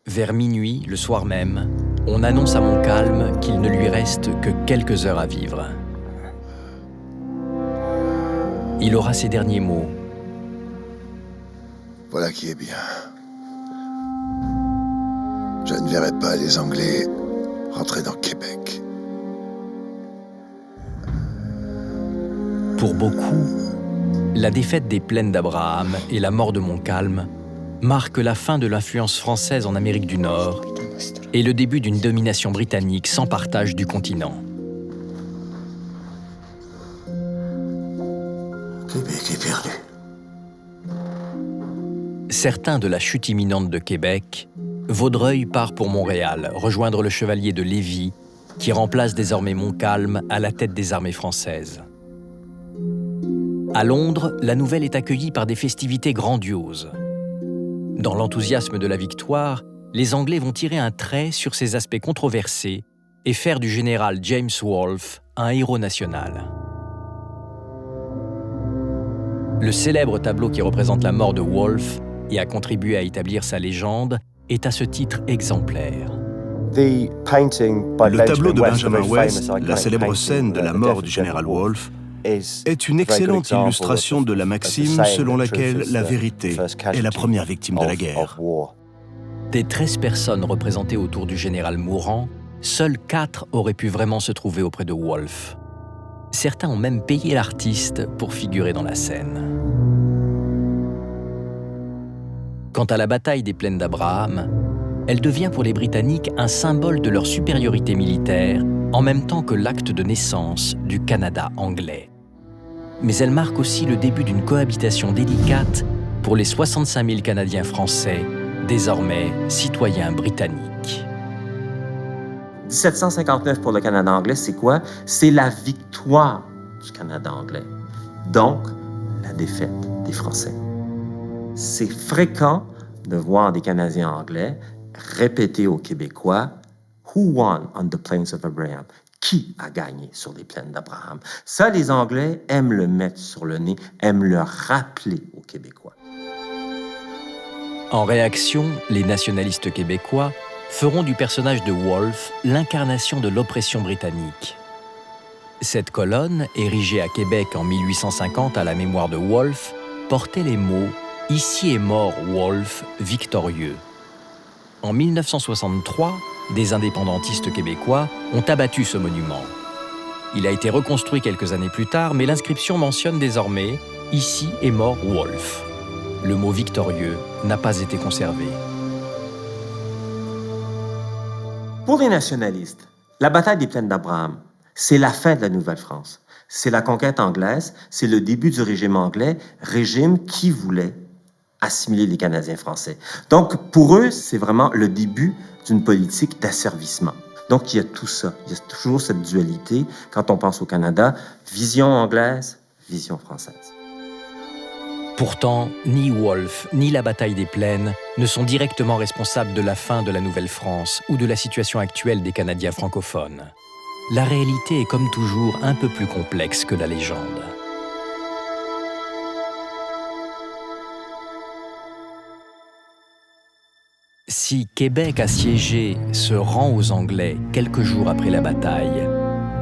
Vers minuit, le soir même, on annonce à Montcalm qu'il ne lui reste que quelques heures à vivre. Il aura ces derniers mots. Voilà qui est bien. Je ne verrai pas les Anglais rentrer dans Québec. Pour beaucoup, La défaite des plaines d'Abraham et la mort de Montcalm marquent la fin de l'influence française en Amérique du Nord et le début d'une domination britannique sans partage du continent. Québec est perdu. Certain de la chute imminente de Québec, Vaudreuil part pour Montréal, rejoindre le chevalier de Lévis, qui remplace désormais Montcalm à la tête des armées françaises. À Londres, la nouvelle est accueillie par des festivités grandioses. Dans l'enthousiasme de la victoire, les Anglais vont tirer un trait sur ces aspects controversés et faire du général James Wolfe un héros national. Le célèbre tableau qui représente la mort de Wolfe et a contribué à établir sa légende est à ce titre exemplaire. Le tableau de Benjamin West, la célèbre scène de la mort du général Wolfe, est une excellente illustration de la maxime selon laquelle la vérité est la première victime de la guerre. Des 13 personnes représentées autour du général mourant, seules 4 auraient pu vraiment se trouver auprès de Wolfe. Certains ont même payé l'artiste pour figurer dans la scène. Quant à la bataille des plaines d'Abraham, elle devient pour les Britanniques un symbole de leur supériorité militaire, en même temps que l'acte de naissance du Canada anglais. Mais elle marque aussi le début d'une cohabitation délicate pour les 65 000 Canadiens français, désormais citoyens britanniques. 1759 pour le Canada anglais, c'est quoi? C'est la victoire du Canada anglais. Donc, la défaite des Français. C'est fréquent de voir des Canadiens anglais répéter aux Québécois « Who won on the plains of Abraham ?» Qui a gagné sur les plaines d'Abraham? Ça, les Anglais aiment le mettre sur le nez, aiment le rappeler aux Québécois. En réaction, les nationalistes québécois feront du personnage de Wolfe l'incarnation de l'oppression britannique. Cette colonne, érigée à Québec en 1850 à la mémoire de Wolfe, portait les mots « Ici est mort Wolfe, victorieux ». En 1963, des indépendantistes québécois ont abattu ce monument. Il a été reconstruit quelques années plus tard, mais l'inscription mentionne désormais « Ici est mort Wolfe ». Le mot « victorieux » n'a pas été conservé. Pour les nationalistes, la bataille des plaines d'Abraham, c'est la fin de la Nouvelle-France. C'est la conquête anglaise, c'est le début du régime anglais, régime qui voulait assimiler les Canadiens français. Donc, pour eux, c'est vraiment le début d'une politique d'asservissement. Donc, il y a tout ça. Il y a toujours cette dualité, quand on pense au Canada, vision anglaise, vision française. Pourtant, ni Wolfe, ni la bataille des Plaines ne sont directement responsables de la fin de la Nouvelle-France ou de la situation actuelle des Canadiens francophones. La réalité est comme toujours un peu plus complexe que la légende. Si Québec assiégé se rend aux Anglais quelques jours après la bataille,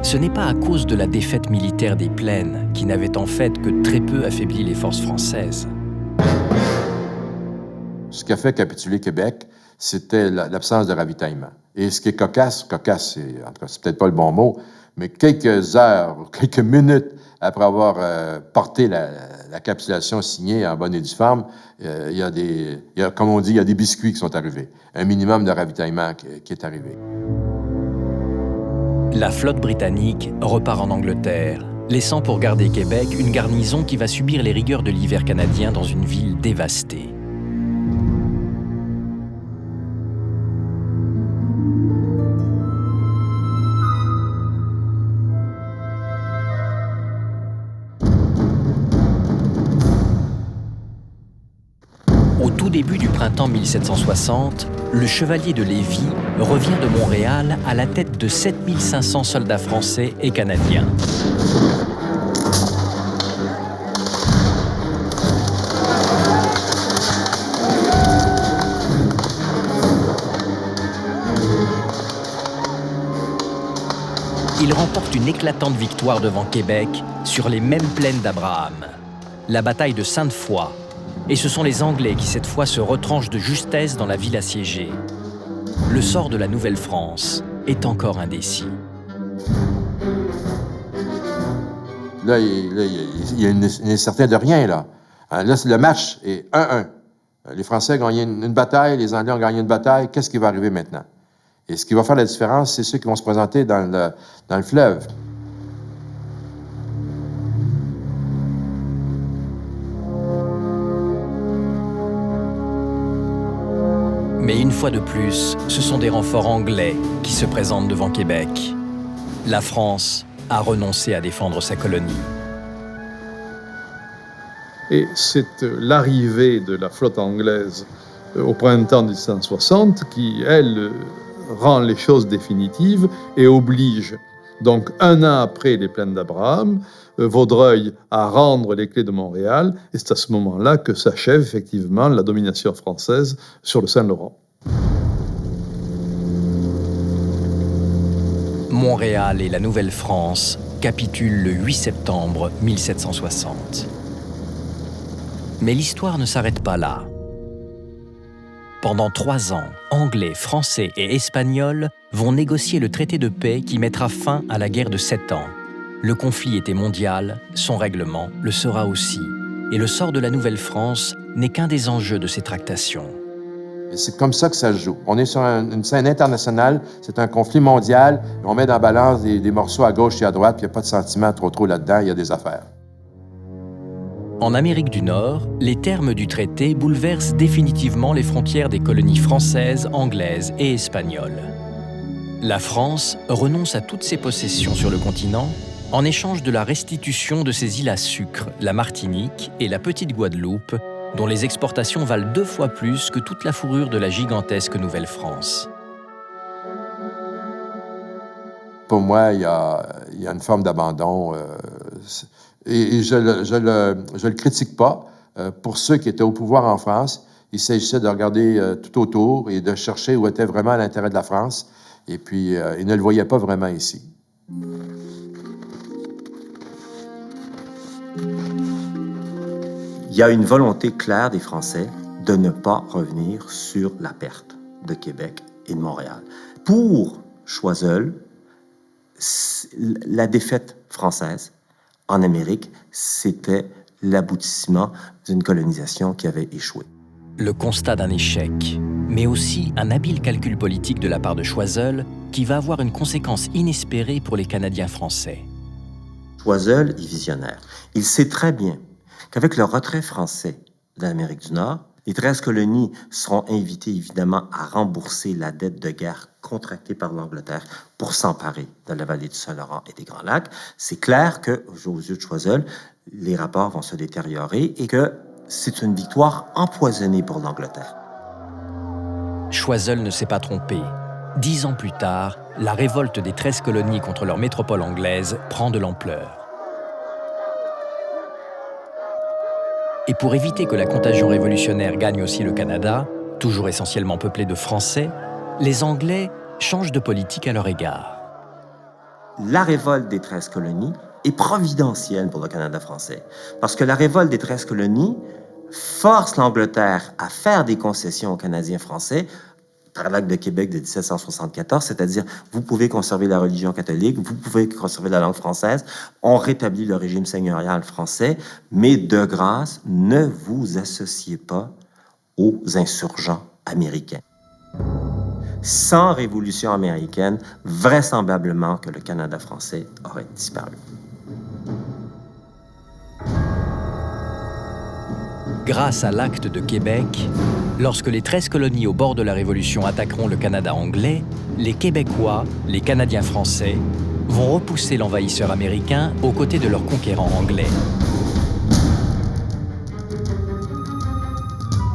ce n'est pas à cause de la défaite militaire des Plaines, qui n'avait en fait que très peu affaibli les forces françaises. Ce qui a fait capituler Québec, c'était l'absence de ravitaillement. Et ce qui est cocasse, c'est peut-être pas le bon mot, mais quelques heures, quelques minutes après avoir porté la capitulation signée en bonne et due forme, comme on dit, il y a des biscuits qui sont arrivés. Un minimum de ravitaillement qui est arrivé. La flotte britannique repart en Angleterre, laissant pour garder Québec une garnison qui va subir les rigueurs de l'hiver canadien dans une ville dévastée. Au tout début du printemps 1760, le chevalier de Lévis revient de Montréal à la tête de 7500 soldats français et canadiens. Il remporte une éclatante victoire devant Québec sur les mêmes plaines d'Abraham, la bataille de Sainte-Foy. Et ce sont les Anglais qui, cette fois, se retranchent de justesse dans la ville assiégée. Le sort de la Nouvelle-France est encore indécis. là, il y a une incertitude de rien, là. Là, le match est 1-1. Les Français ont gagné une bataille, les Anglais ont gagné une bataille. Qu'est-ce qui va arriver maintenant? Et ce qui va faire la différence, c'est ceux qui vont se présenter dans le fleuve. Mais une fois de plus, ce sont des renforts anglais qui se présentent devant Québec. La France a renoncé à défendre sa colonie. Et c'est l'arrivée de la flotte anglaise au printemps 1760 qui, elle, rend les choses définitives et oblige, donc 1 an après les plaines d'Abraham, Vaudreuil à rendre les clés de Montréal, et c'est à ce moment-là que s'achève effectivement la domination française sur le Saint-Laurent. Montréal et la Nouvelle-France capitulent le 8 septembre 1760. Mais l'histoire ne s'arrête pas là. Pendant 3 ans, Anglais, Français et Espagnols vont négocier le traité de paix qui mettra fin à la guerre de 7 ans. Le conflit était mondial, son règlement le sera aussi. Et le sort de la Nouvelle-France n'est qu'un des enjeux de ces tractations. C'est comme ça que ça se joue. On est sur une scène internationale, c'est un conflit mondial, on met dans la balance des morceaux à gauche et à droite, puis il n'y a pas de sentiment trop là-dedans, il y a des affaires. En Amérique du Nord, les termes du traité bouleversent définitivement les frontières des colonies françaises, anglaises et espagnoles. La France renonce à toutes ses possessions sur le continent en échange de la restitution de ses îles à sucre, la Martinique et la petite Guadeloupe, dont les exportations valent 2 fois plus que toute la fourrure de la gigantesque Nouvelle-France. Pour moi, il y a une forme d'abandon. Et je le critique pas. Pour ceux qui étaient au pouvoir en France, il s'agissait de regarder tout autour et de chercher où était vraiment l'intérêt de la France. Et puis, ils ne le voyaient pas vraiment ici. Il y a une volonté claire des Français de ne pas revenir sur la perte de Québec et de Montréal. Pour Choiseul, la défaite française en Amérique, c'était l'aboutissement d'une colonisation qui avait échoué. Le constat d'un échec, mais aussi un habile calcul politique de la part de Choiseul qui va avoir une conséquence inespérée pour les Canadiens français. Choiseul est visionnaire. Il sait très bien qu'avec le retrait français de l'Amérique du Nord, les 13 colonies seront invitées évidemment à rembourser la dette de guerre contractée par l'Angleterre pour s'emparer de la vallée du Saint-Laurent et des Grands Lacs. C'est clair que, aux yeux de Choiseul, les rapports vont se détériorer et que c'est une victoire empoisonnée pour l'Angleterre. Choiseul ne s'est pas trompé. 10 ans plus tard, la révolte des 13 colonies contre leur métropole anglaise prend de l'ampleur. Et pour éviter que la contagion révolutionnaire gagne aussi le Canada, toujours essentiellement peuplé de Français, les Anglais changent de politique à leur égard. La révolte des 13 colonies est providentielle pour le Canada français, parce que la révolte des 13 colonies force l'Angleterre à faire des concessions aux Canadiens français par l'acte de Québec de 1774, c'est-à-dire vous pouvez conserver la religion catholique, vous pouvez conserver la langue française, on rétablit le régime seigneurial français, mais de grâce, ne vous associez pas aux insurgents américains. Sans révolution américaine, vraisemblablement que le Canada français aurait disparu. Grâce à l'acte de Québec, lorsque les 13 colonies au bord de la Révolution attaqueront le Canada anglais, les Québécois, les Canadiens français, vont repousser l'envahisseur américain aux côtés de leurs conquérants anglais.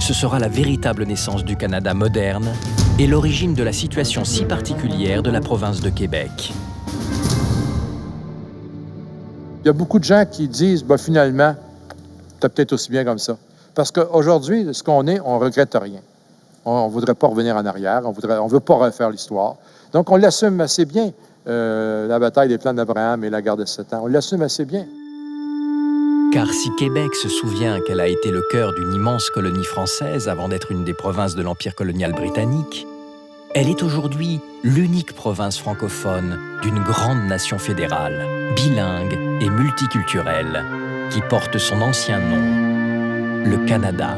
Ce sera la véritable naissance du Canada moderne et l'origine de la situation si particulière de la province de Québec. Il y a beaucoup de gens qui disent, finalement, c'est peut-être aussi bien comme ça. Parce qu'aujourd'hui, ce qu'on est, on ne regrette rien. On ne voudrait pas revenir en arrière, on ne veut pas refaire l'histoire. Donc, on l'assume assez bien, la bataille des plaines d'Abraham et la guerre de 7 ans. On l'assume assez bien. Car si Québec se souvient qu'elle a été le cœur d'une immense colonie française avant d'être une des provinces de l'Empire colonial britannique, elle est aujourd'hui l'unique province francophone d'une grande nation fédérale, bilingue et multiculturel qui porte son ancien nom, le Canada.